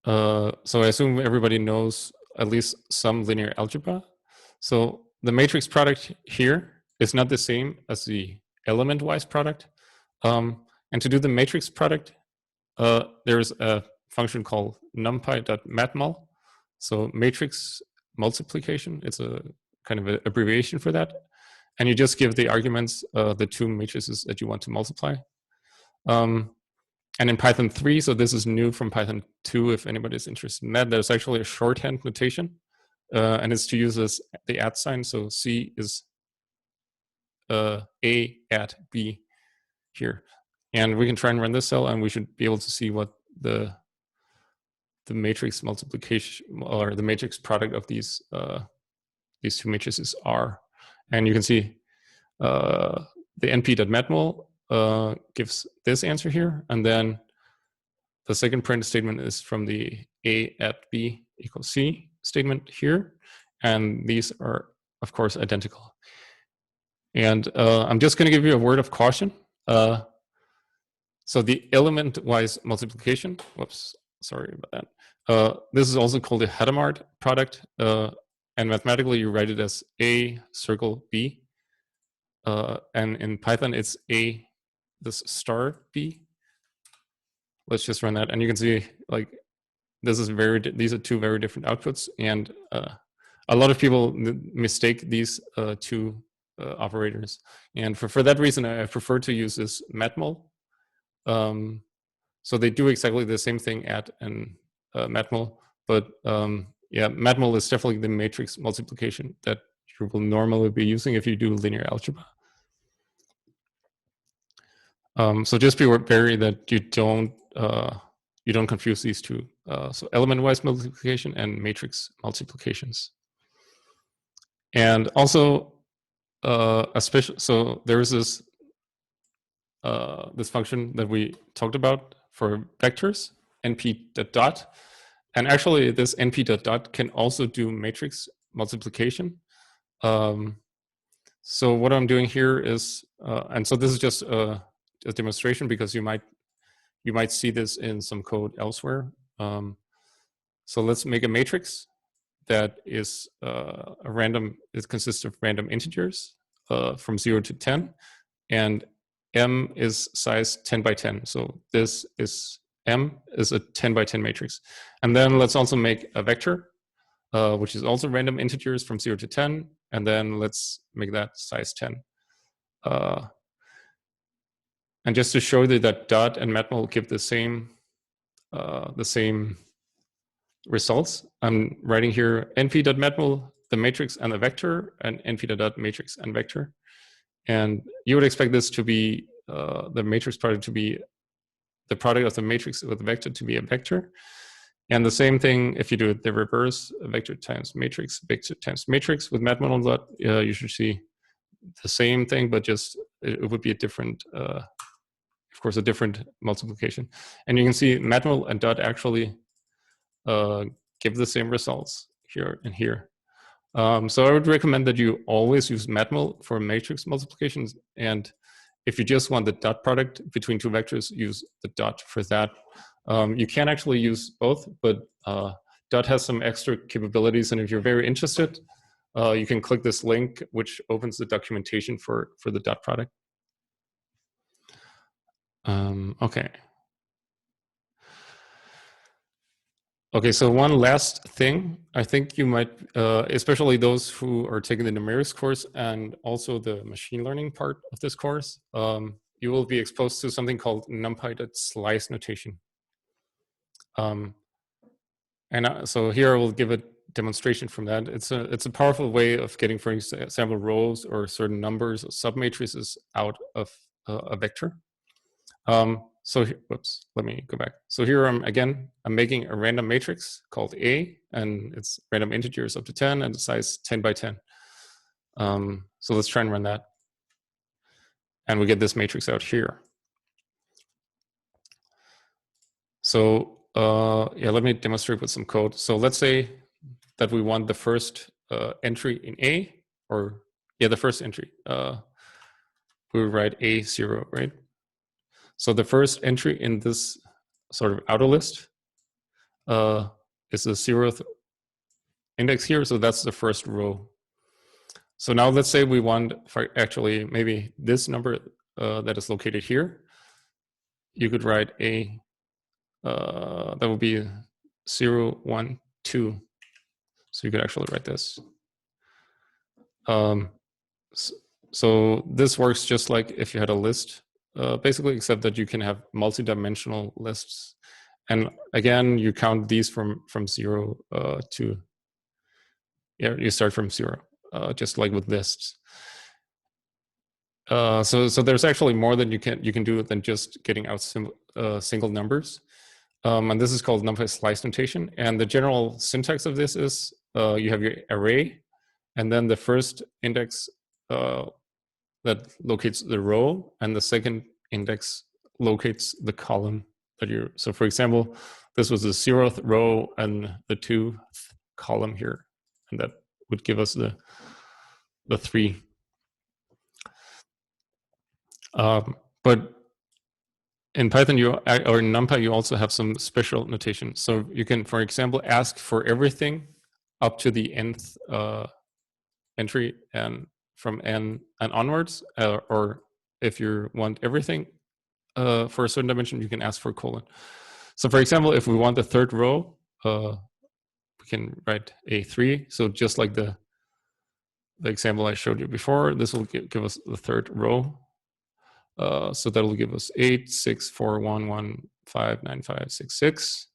So I assume everybody knows at least some linear algebra. So the matrix product here is not the same as the element-wise product. And to do the matrix product, there's a function called numpy.matmul. So matrix multiplication, it's a kind of an abbreviation for that. And you just give the arguments the two matrices that you want to multiply. And in Python 3, so this is new from Python 2, if anybody's interested in that, there's actually a shorthand notation, and it's to use as the at sign. So C is A at B here. And we can try and run this cell, and we should be able to see what the matrix multiplication or the matrix product of these two matrices are. And you can see the np.matmul gives this answer here, and then the second print statement is from the A at B equals C statement here, and these are, of course, identical. And I'm just going to give you a word of caution. So the element-wise multiplication, whoops, sorry about that. This is also called a Hadamard product, and mathematically you write it as A circle B, and in Python it's A this star B. Let's just run that, and you can see like this is these are two very different outputs, and a lot of people mistake these two operators, and for that reason I prefer to use this matmul. So they do exactly the same thing at and matmul, but yeah, matmul is definitely the matrix multiplication that you will normally be using if you do linear algebra. So just be wary that you don't confuse these two. So element-wise multiplication and matrix multiplications. And also, so there is this function that we talked about for vectors, np.dot, and actually this np.dot can also do matrix multiplication. So what I'm doing here is, and so this is just a demonstration because you might see this in some code elsewhere. So let's make a matrix that is it consists of random integers from 0 to 10, and M is size 10 by 10. So this is M is a 10 by 10 matrix. And then let's also make a vector, which is also random integers from 0 to 10, and then let's make that size 10. And just to show you that dot and matmul give the same results, I'm writing here np.matmul, the matrix and the vector, and np.dot matrix and vector. And you would expect this to be the matrix product to be the product of the matrix with the vector to be a vector. And the same thing if you do it the reverse, vector times matrix, vector times matrix with matmul dot, you should see the same thing, but just it would be a different, of course, a different multiplication. And you can see matmul and dot actually give the same results here and here. So I would recommend that you always use matmul for matrix multiplications. And if you just want the dot product between two vectors, use the dot for that. You can actually use both, but dot has some extra capabilities. And if you're very interested, you can click this link, which opens the documentation for the dot product. Okay. Okay, so one last thing. I think you might, especially those who are taking the numerics course and also the machine learning part of this course, you will be exposed to something called numpy.slice notation. So here I will give a demonstration from that. It's a powerful way of getting, for example, rows or certain numbers or submatrices out of a vector. So whoops, let me go back. So here I'm making a random matrix called A, and it's random integers up to 10 and the size 10 by 10. So let's try and run that. And we get this matrix out here. So yeah, let me demonstrate with some code. So let's say that we want the first entry in A, or yeah, the first entry. We would write A0, right? So the first entry in this sort of outer list is the 0th index here. So that's the first row. So now let's say we want, actually maybe this number that is located here. You could write a, that would be 0, 1, 2. So you could actually write this. So this works just like if you had a list. Basically, except that you can have multi-dimensional lists. And again, you count these from 0 to, yeah, you start from 0, just like with lists. So there's actually more that you can do than just getting out single numbers. And this is called numpy slice notation. And the general syntax of this is you have your array, and then the first index that locates the row, and the second index locates the column that you. So for example, this was the 0th row and the 2th column here, and that would give us the 3. But in Python or NumPy, you also have some special notation. So you can, for example, ask for everything up to the nth entry and from n and onwards, or if you want everything for a certain dimension, you can ask for a colon. So for example, if we want the 3rd row, we can write A3. So just like the example I showed you before, this will give us the 3rd row. So that'll give us 8, 6, 4, 1, 1, 5, 9, 5, 6, 6.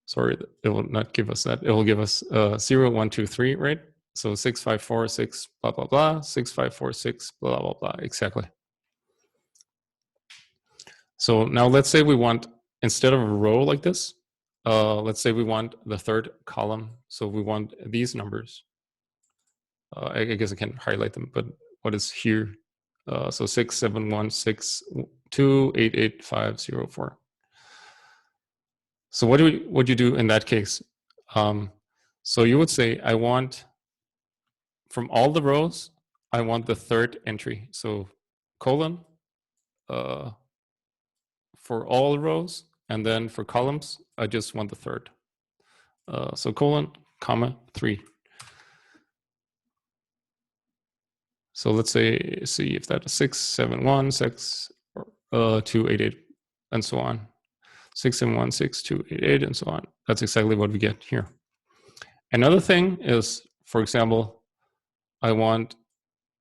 Sorry, it will not give us that. It will give us 0, 1, 2, 3, right? So 6, 5, 4, 6, blah, blah, blah, 6, 5, 4, 6, blah, blah, blah, exactly. So now let's say we want, instead of a row like this, let's say we want the 3rd column. So we want these numbers. I guess I can highlight them, but what is here? So 6, 7, 1, 6, 2, 8, 8, 5, 0, 4. So what do you do in that case? So you would say, I want, from all the rows, I want the 3rd entry. So colon for all rows, and then for columns, I just want the 3rd. So colon, comma, 3. So let's say, see if that is 6, 7, 1, 6, 2, 8, 8, and so on. 6, 7, 1, 6, 2, 8, 8, and so on. That's exactly what we get here. Another thing is, for example, I want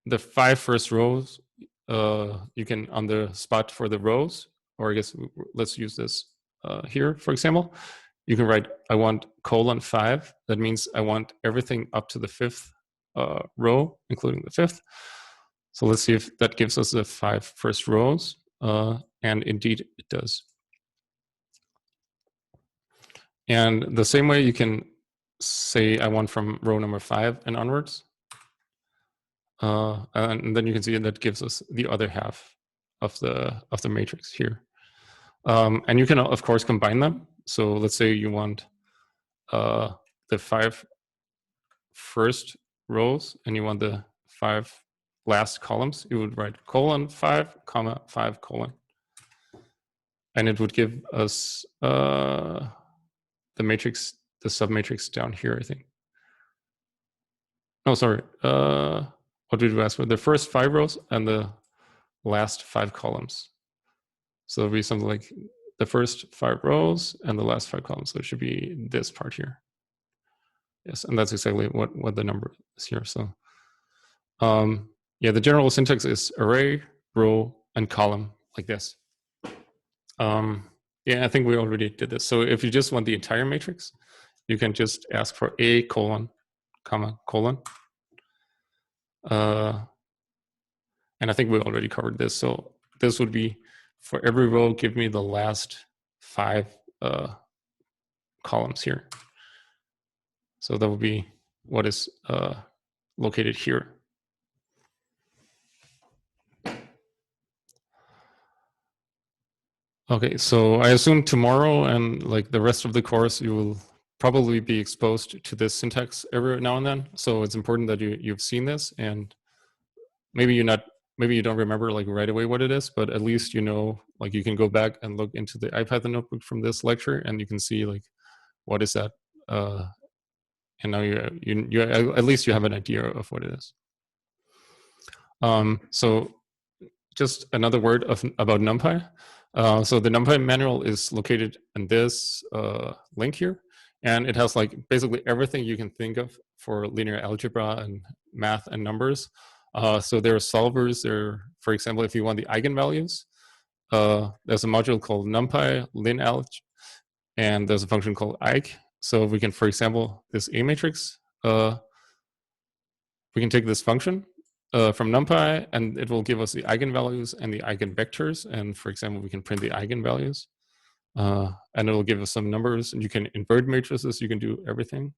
the 5 first rows. You can, on the spot for the rows, or I guess let's use this here, for example. You can write, I want colon 5. That means I want everything up to the 5th row, including the 5th. So let's see if that gives us the 5 first rows. And indeed, it does. And the same way you can say, I want from row number 5 and onwards. And then you can see that gives us the other half of the matrix here. And you can, of course, combine them. So let's say you want the 5 first rows and you want the 5 last columns, you would write :5, 5 colon. And it would give us the matrix, the submatrix down here, I think. Oh, sorry. What did we ask for? The first 5 rows and the last 5 columns. So it'll be something like the first 5 rows and the last 5 columns. So it should be this part here. Yes, and that's exactly what the number is here. So yeah, the general syntax is array, row, and column, like this. Yeah, I think we already did this. So if you just want the entire matrix, you can just ask for a colon, comma, colon. And I think we already covered this. So this would be, for every row, give me the last 5 columns here. So that would be what is located here. Okay, so I assume tomorrow and like the rest of the course, you will probably be exposed to this syntax every now and then. So it's important that you've seen this, and maybe maybe you don't remember like right away what it is, but at least you know, like you can go back and look into the IPython notebook from this lecture, and you can see like what is that, and now you at least you have an idea of what it is. So just another word about NumPy. So the NumPy manual is located in this link here, and it has like basically everything you can think of for linear algebra and math and numbers. So there are solvers there. For example, if you want the eigenvalues, there's a module called NumPy linalg, and there's a function called eig. So we can, for example, this A matrix, we can take this function from NumPy, and it will give us the eigenvalues and the eigenvectors. And for example, we can print the eigenvalues, and it will give us some numbers. And you can invert matrices. You can do everything.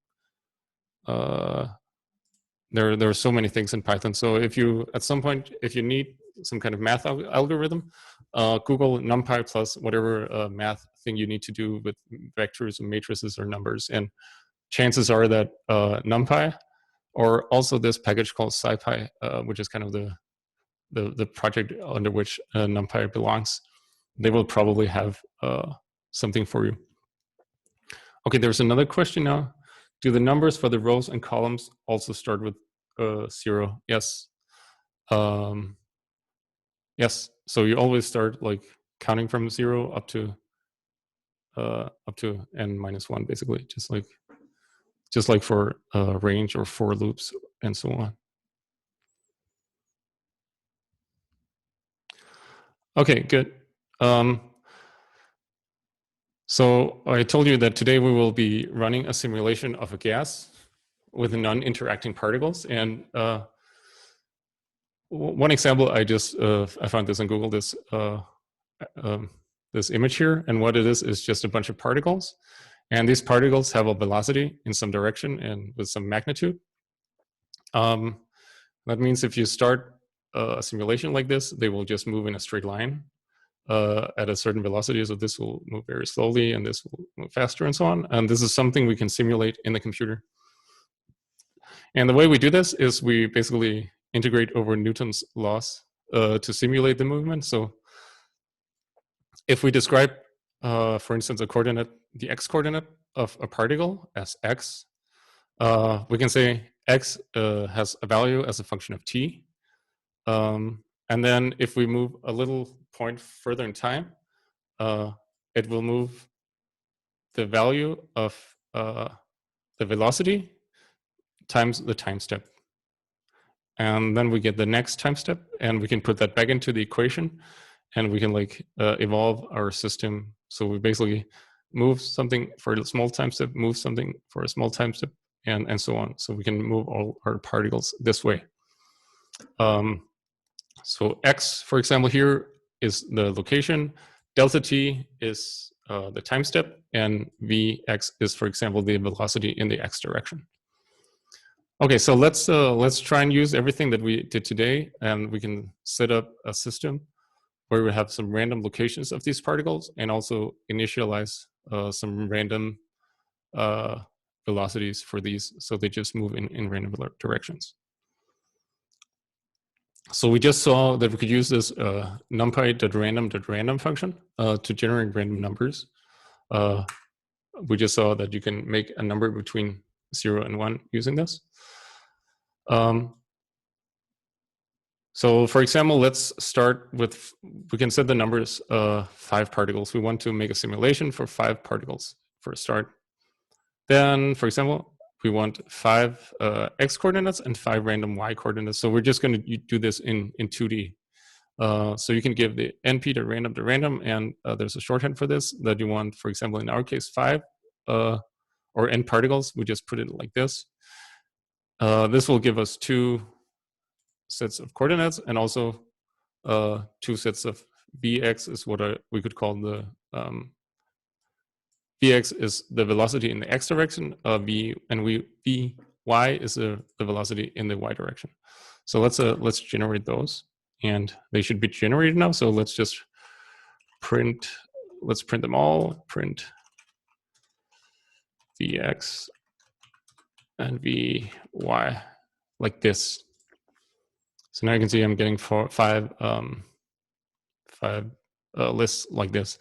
There are so many things in Python. So if you, at some point, if you need some kind of math algorithm, Google NumPy plus whatever math thing you need to do with vectors and matrices or numbers. And chances are that NumPy, or also this package called SciPy, which is kind of the project under which NumPy belongs, they will probably have something for you. Okay, there's another question now. Do the numbers for the rows and columns also start with 0? Yes. Yes. So you always start like counting from 0 up to n-1, basically, just like for range or for loops and so on. Okay, good. So I told you that today we will be running a simulation of a gas with non-interacting particles. And one example, I found this on Google, this image here. And what it is just a bunch of particles. And these particles have a velocity in some direction and with some magnitude. That means if you start a simulation like this, they will just move in a straight line at a certain velocity. So this will move very slowly and this will move faster and so on. And this is something we can simulate in the computer. And the way we do this is we basically integrate over Newton's laws to simulate the movement. So if we describe, for instance, a coordinate, the x-coordinate of a particle as x, we can say x has a value as a function of t. And then if we move a little point further in time, it will move the value of the velocity times the time step. And then we get the next time step, and we can put that back into the equation, and we can like evolve our system. So we basically move something for a small time step, move something for a small time step, and so on. So we can move all our particles this way. So x, for example, here is the location, delta t is the time step, and vx is, for example, the velocity in the x direction. Okay, so let's try and use everything that we did today, and we can set up a system where we have some random locations of these particles and also initialize some random velocities for these, so they just move in random directions. So we just saw that we could use this numpy.random.random function to generate random numbers. We just saw that you can make a number between 0 and 1 using this. So for example, let's start with, we can set the numbers 5 particles. We want to make a simulation for 5 particles for a start. Then, for example, we want 5 x coordinates and 5 random y coordinates. So we're just going to do this in 2D. So you can give the np to random, and there's a shorthand for this that you want, for example, in our case, 5 or n particles. We just put it like this. This will give us 2 sets of coordinates, and also 2 sets of vx is what we could call the vx is the velocity in the x direction, vy is the velocity in the y direction. So let's generate those, and they should be generated now. So let's just print them all, print vx and vy like this. So now you can see I'm getting 5 lists like this.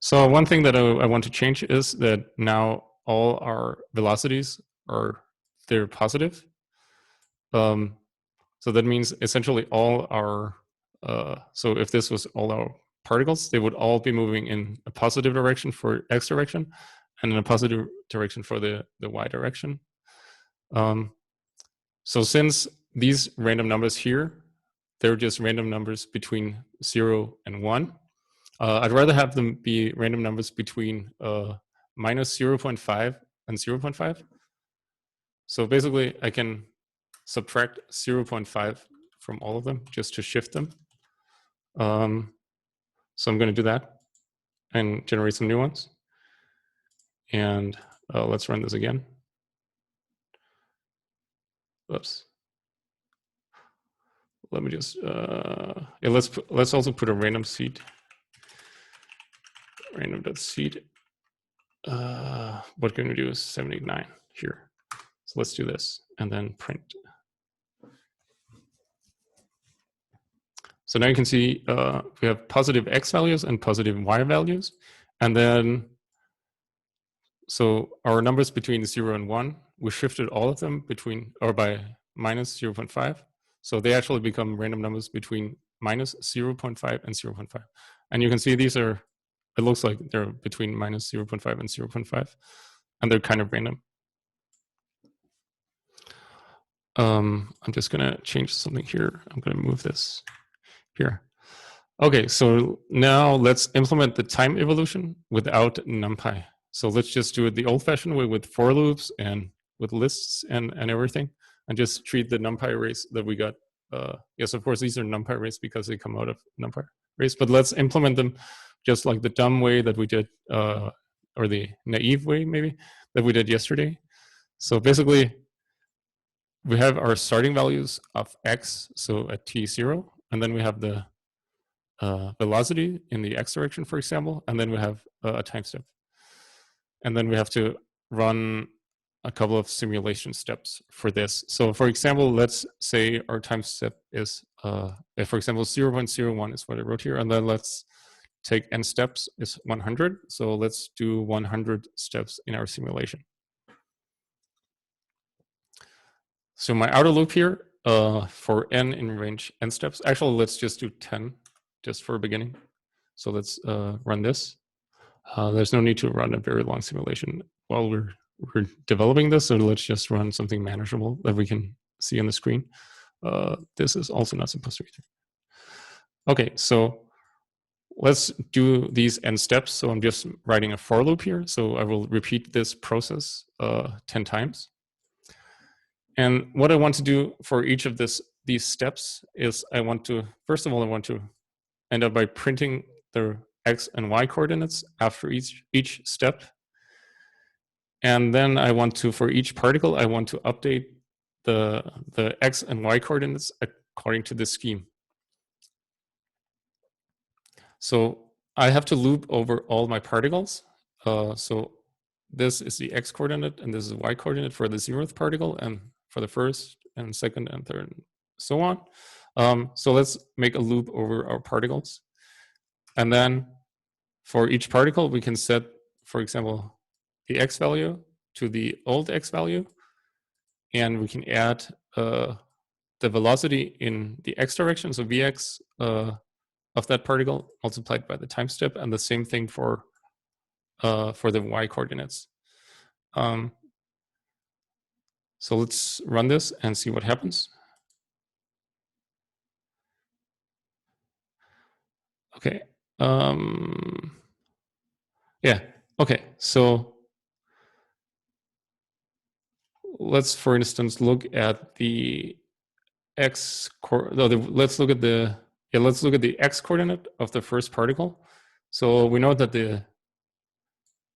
So one thing that I want to change is that now all our velocities they're positive. So that means essentially all our, so if this was all our particles, they would all be moving in a positive direction for x direction and in a positive direction for the y direction. So since these random numbers here, they're just random numbers between 0 and 1, I'd rather have them be random numbers between minus 0.5 and 0.5. So basically, I can subtract 0.5 from all of them just to shift them. So I'm going to do that and generate some new ones. And let's run this again. Oops. Let me just yeah, let's also put a random seed. Random.seed. What can we do is 789 here. So let's do this and then print. So now you can see we have positive x values and positive y values. And then, so our numbers between 0 and 1, we shifted all of them between, or by minus 0.5. So they actually become random numbers between minus 0.5 and 0.5. And you can see these are, it looks like they're between minus 0.5 and 0.5. And they're kind of random. I'm just going to change something here. I'm going to move this here. Okay, so now let's implement the time evolution without NumPy. So let's just do it the old-fashioned way with for loops and with lists and everything, and just treat the NumPy arrays that we got. Yes, of course, these are NumPy arrays because they come out of NumPy arrays, but let's implement them just like the dumb way that we did, or the naive way maybe, that we did yesterday. So basically, we have our starting values of x, so at t0, and then we have the velocity in the x direction, for example, and then we have a time step. And then we have to run a couple of simulation steps for this. So for example, let's say our time step is, for example, 0.01 is what I wrote here, and then let's take n steps is 100. So let's do 100 steps in our simulation. So my outer loop here for n in range n steps, actually let's just do 10 just for a beginning. So let's run this. There's no need to run a very long simulation while we're developing this, so let's just run something manageable that we can see on the screen. This is also not supposed to be there. Okay, so let's do these n steps. So I'm just writing a for loop here. So I will repeat this process 10 times. And what I want to do for each of these steps is first of all, I want to end up by printing the x and y coordinates after each step. And then I want to, for each particle, I want to update the x and y coordinates according to this scheme. So I have to loop over all my particles, So this is the x coordinate, and this is y coordinate for the 0th particle, and for the first and second and third, and so on. So let's make a loop over our particles. And then for each particle, we can set, for example, the x value to the old x value, and we can add the velocity in the x direction, so vx of that particle multiplied by the time step, and the same thing for the y coordinates. So let's run this and see what happens. Okay. Yeah. Okay. So let's, for instance, look at the x. Let's look at the x coordinate of the first particle. So we know that the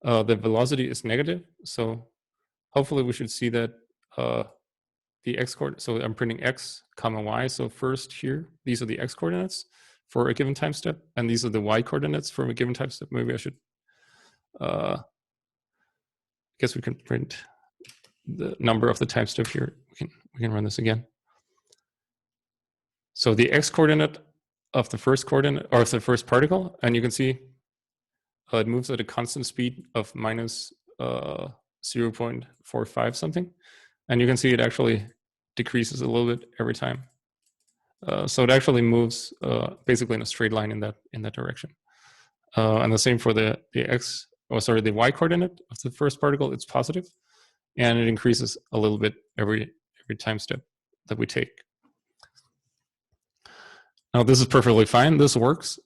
velocity is negative. So hopefully we should see that the x coordinate. So I'm printing x comma y. So first here, these are the x coordinates for a given time step, and these are the y coordinates for a given time step. Maybe I should. Guess we can print the number of the time step here. We can run this again. So the x coordinate of the first coordinate, or the first particle, and you can see it moves at a constant speed of minus 0.45 something, and you can see it actually decreases a little bit every time. So it actually moves basically in a straight line in that direction. And the same for the y coordinate of the first particle. It's positive, and it increases a little bit every time step that we take. Now this is perfectly fine. This works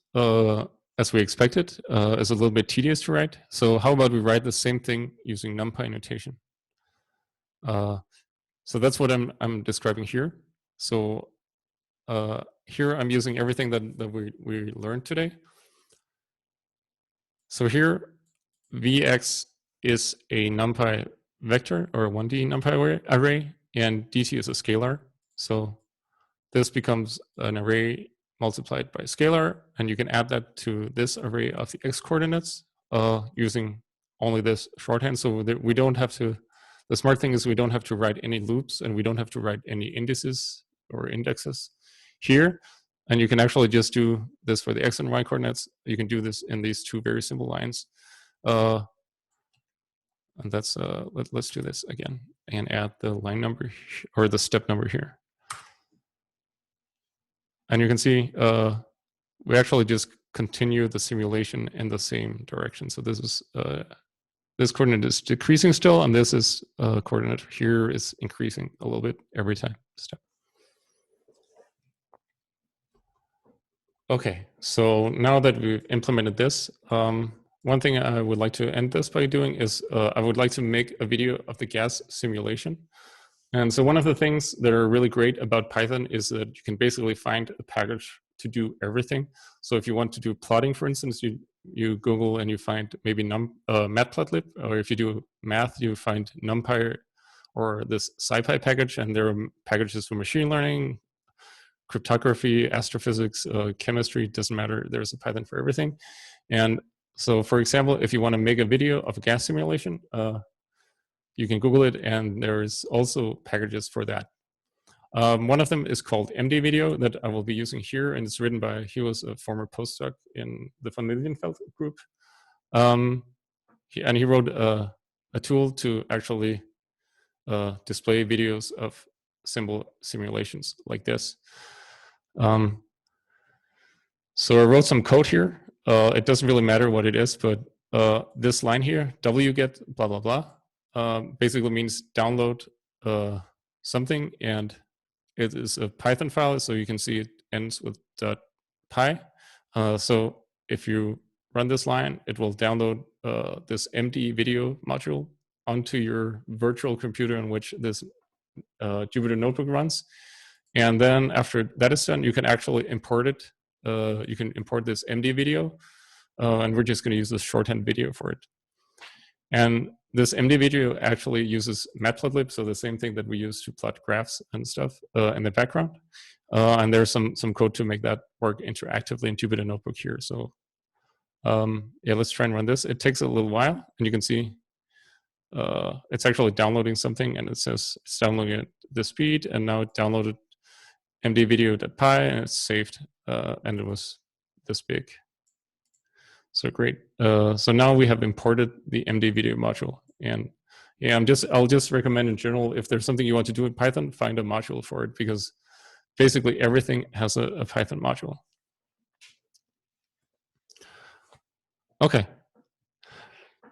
as we expected. It's a little bit tedious to write. So how about we write the same thing using NumPy notation? So that's what I'm describing here. So here I'm using everything that we learned today. So here, Vx is a NumPy vector or 1D NumPy array, and dt is a scalar. So this becomes an array multiplied by a scalar, and you can add that to this array of the x coordinates using only this shorthand. So that we don't have to. The smart thing is we don't have to write any loops, and we don't have to write any indices or indexes here. And you can actually just do this for the x and y coordinates. You can do this in these two very simple lines. And that's let's do this again and add the line number or the step number here. And you can see we actually just continue the simulation in the same direction. So this is this coordinate is decreasing still, and this is coordinate here is increasing a little bit every time step. Okay, so now that we've implemented this, one thing I would like to end this by doing is I would like to make a video of the gas simulation. And so one of the things that are really great about Python is that you can basically find a package to do everything. So if you want to do plotting, for instance, you Google and you find maybe matplotlib, or if you do math, you find NumPy or this SciPy package, and there are packages for machine learning, cryptography, astrophysics, chemistry, doesn't matter. There's a Python for everything. And so, for example, if you want to make a video of a gas simulation, you can Google it, and there's also packages for that. One of them is called MD Video that I will be using here, and it's written by, he was a former postdoc in the von Lilienfeld group. And he wrote a tool to actually display videos of simple simulations like this. So I wrote some code here. It doesn't really matter what it is, but this line here, wget blah, blah, blah, basically means download something, and it is a Python file, so you can see it ends with .py. So if you run this line, it will download this MD video module onto your virtual computer in which this Jupyter Notebook runs. And then after that is done, you can actually import it. You can import this MD video, and we're just going to use this shorthand video for it. And this MD video actually uses matplotlib, so the same thing that we use to plot graphs and stuff in the background. And there's some code to make that work interactively in Jupyter Notebook here. So Yeah, let's try and run this. It takes a little while, and you can see it's actually downloading something, and it says it's downloading at this speed, and now it downloaded mdvideo.py, and it's saved, and it was this big. So great. So now we have imported the mdvideo module, and yeah, I'll just recommend in general, if there's something you want to do in Python, find a module for it, because basically everything has a Python module. Okay.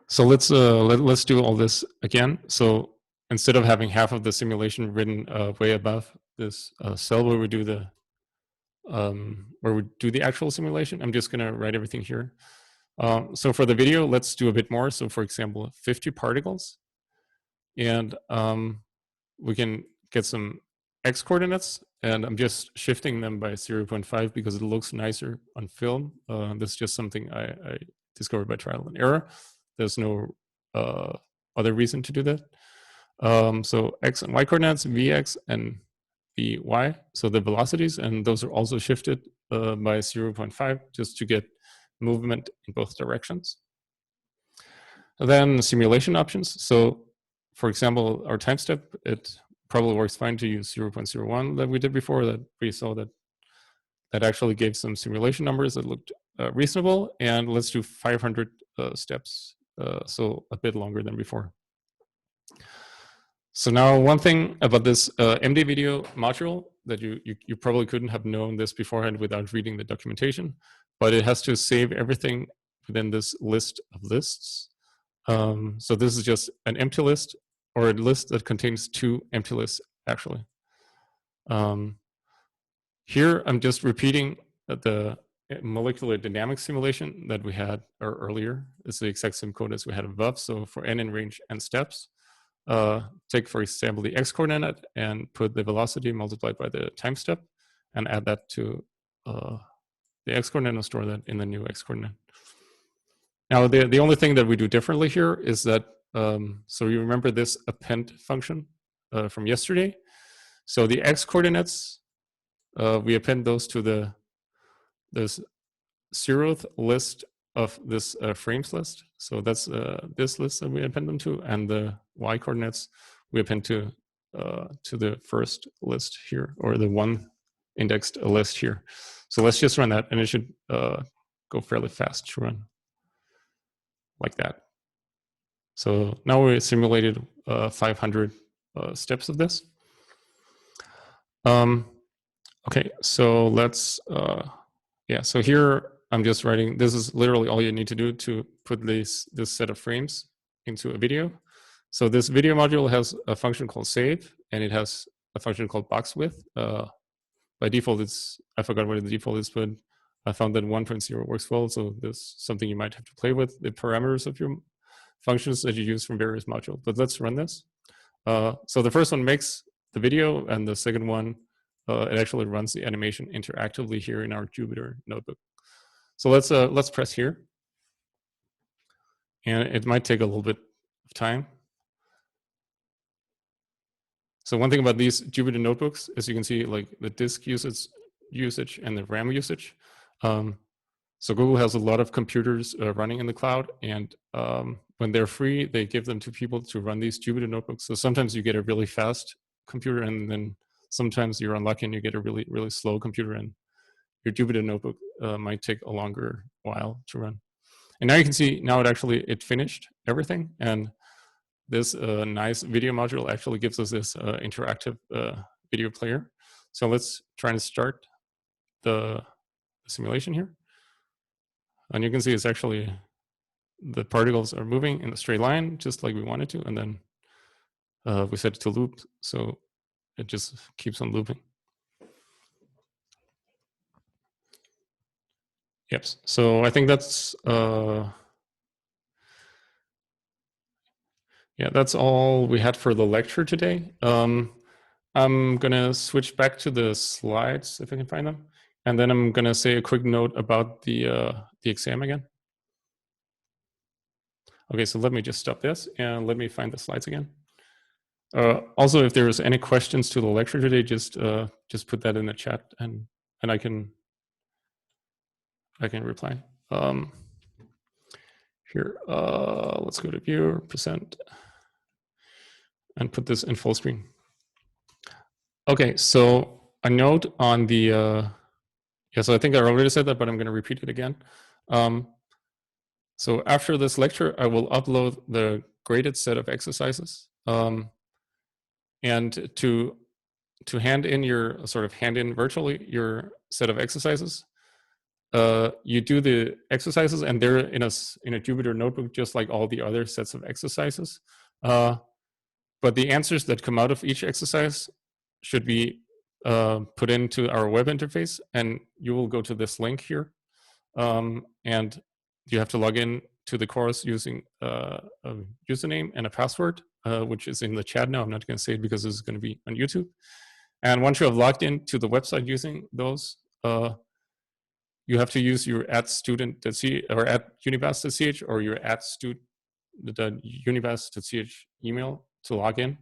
So let's do all this again. So instead of having half of the simulation written way above this cell where we do the actual simulation, I'm just gonna write everything here. So for the video, let's do a bit more. So for example, 50 particles, and we can get some x coordinates, and I'm just shifting them by 0.5 because it looks nicer on film. This is just something I discovered by trial and error. There's no other reason to do that. So x and y coordinates, vx and vy, so the velocities, and those are also shifted by 0.5 just to get movement in both directions. And then simulation options. So for example, our time step, it probably works fine to use 0.01 that we did before, that we saw that actually gave some simulation numbers that looked reasonable. And let's do 500 steps, so a bit longer than before. So now one thing about this mdvideo module that you probably couldn't have known this beforehand without reading the documentation, but it has to save everything within this list of lists. So this is just an empty list, or a list that contains 2 empty lists, actually. Here, I'm just repeating the molecular dynamics simulation that we had earlier. It's the exact same code as we had above. So for n in range and steps, take, for example, the x coordinate and put the velocity multiplied by the time step and add that to the x coordinate and store that in the new x coordinate. Now, the only thing that we do differently here is that, so you remember this append function from yesterday. So the x coordinates, we append those to this 0th list of this frames list. So that's this list that we append them to, and the y coordinates we append to the first list here, or the 1 indexed list here. So let's just run that, and it should go fairly fast to run like that. So now we simulated 500 steps of this. Okay, so let's, yeah, so here I'm just writing, this is literally all you need to do to put this set of frames into a video. So this video module has a function called save, and it has a function called box width. By default, it's, I forgot what the default is, but I found that 1.0 works well. So there's something you might have to play with, the parameters of your functions that you use from various modules. But let's run this. So the first one makes the video, and the second one, it actually runs the animation interactively here in our Jupyter notebook. So let's press here, and it might take a little bit of time. So one thing about these Jupyter notebooks, as you can see, like the disk usage and the RAM usage. So Google has a lot of computers running in the cloud, and when they're free, they give them to people to run these Jupyter notebooks. So sometimes you get a really fast computer, and then sometimes you're unlucky and you get a really, really slow computer, and your Jupyter notebook might take a longer while to run. And now you can see, now it finished everything, and this nice video module actually gives us this interactive video player. So let's try and start the simulation here. And you can see it's actually, the particles are moving in a straight line, just like we wanted to. And then we set it to loop, so it just keeps on looping. Yep, so I think that's, yeah, that's all we had for the lecture today. I'm gonna switch back to the slides if I can find them, and then I'm gonna say a quick note about the exam again. Okay, so let me just stop this and let me find the slides again. Also, if there's any questions to the lecture today, just put that in the chat, and I can reply. here. Let's go to viewer, present, and put this in full screen. Okay, so a note on the, so I think I already said that, but I'm going to repeat it again. So after this lecture, I will upload the graded set of exercises. And to hand in virtually your set of exercises, you do the exercises, and they're in a Jupyter notebook, just like all the other sets of exercises. But the answers that come out of each exercise should be put into our web interface, and you will go to this link here, and you have to log in to the course using a username and a password, which is in the chat now. I'm not going to say it because this is going to be on YouTube. And once you have logged in to the website using those, you have to use your @student.ch or @unibas.ch or your @unibas.ch email to log in.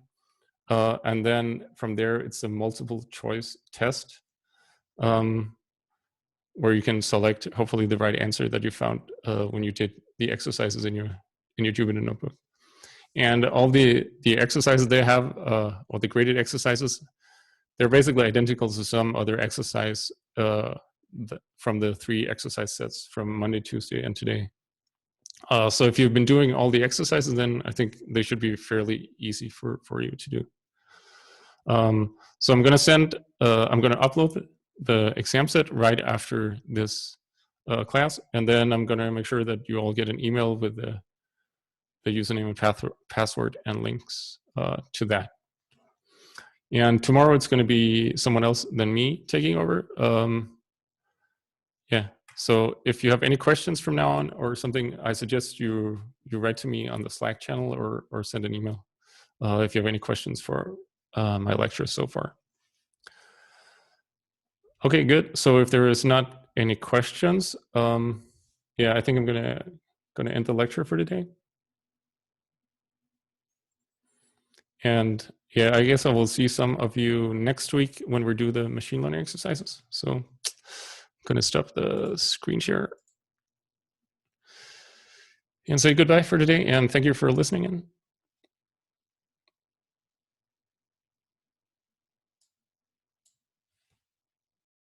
And then from there, it's a multiple choice test where you can select hopefully the right answer that you found when you did the exercises in your Jupyter notebook. And all the exercises they have, or the graded exercises, they're basically identical to some other exercise from the 3 exercise sets from Monday, Tuesday, and today. So if you've been doing all the exercises, then I think they should be fairly easy for you to do. So I'm going to upload the exam set right after this class, and then I'm going to make sure that you all get an email with the username and password and links to that. And tomorrow it's going to be someone else than me taking over. Yeah. So if you have any questions from now on or something, I suggest you write to me on the Slack channel or send an email if you have any questions for my lecture so far. Okay, good. So if there is not any questions, yeah, I think I'm gonna end the lecture for today. And yeah, I guess I will see some of you next week when we do the machine learning exercises. So I'm gonna stop the screen share and say goodbye for today, and thank you for listening in.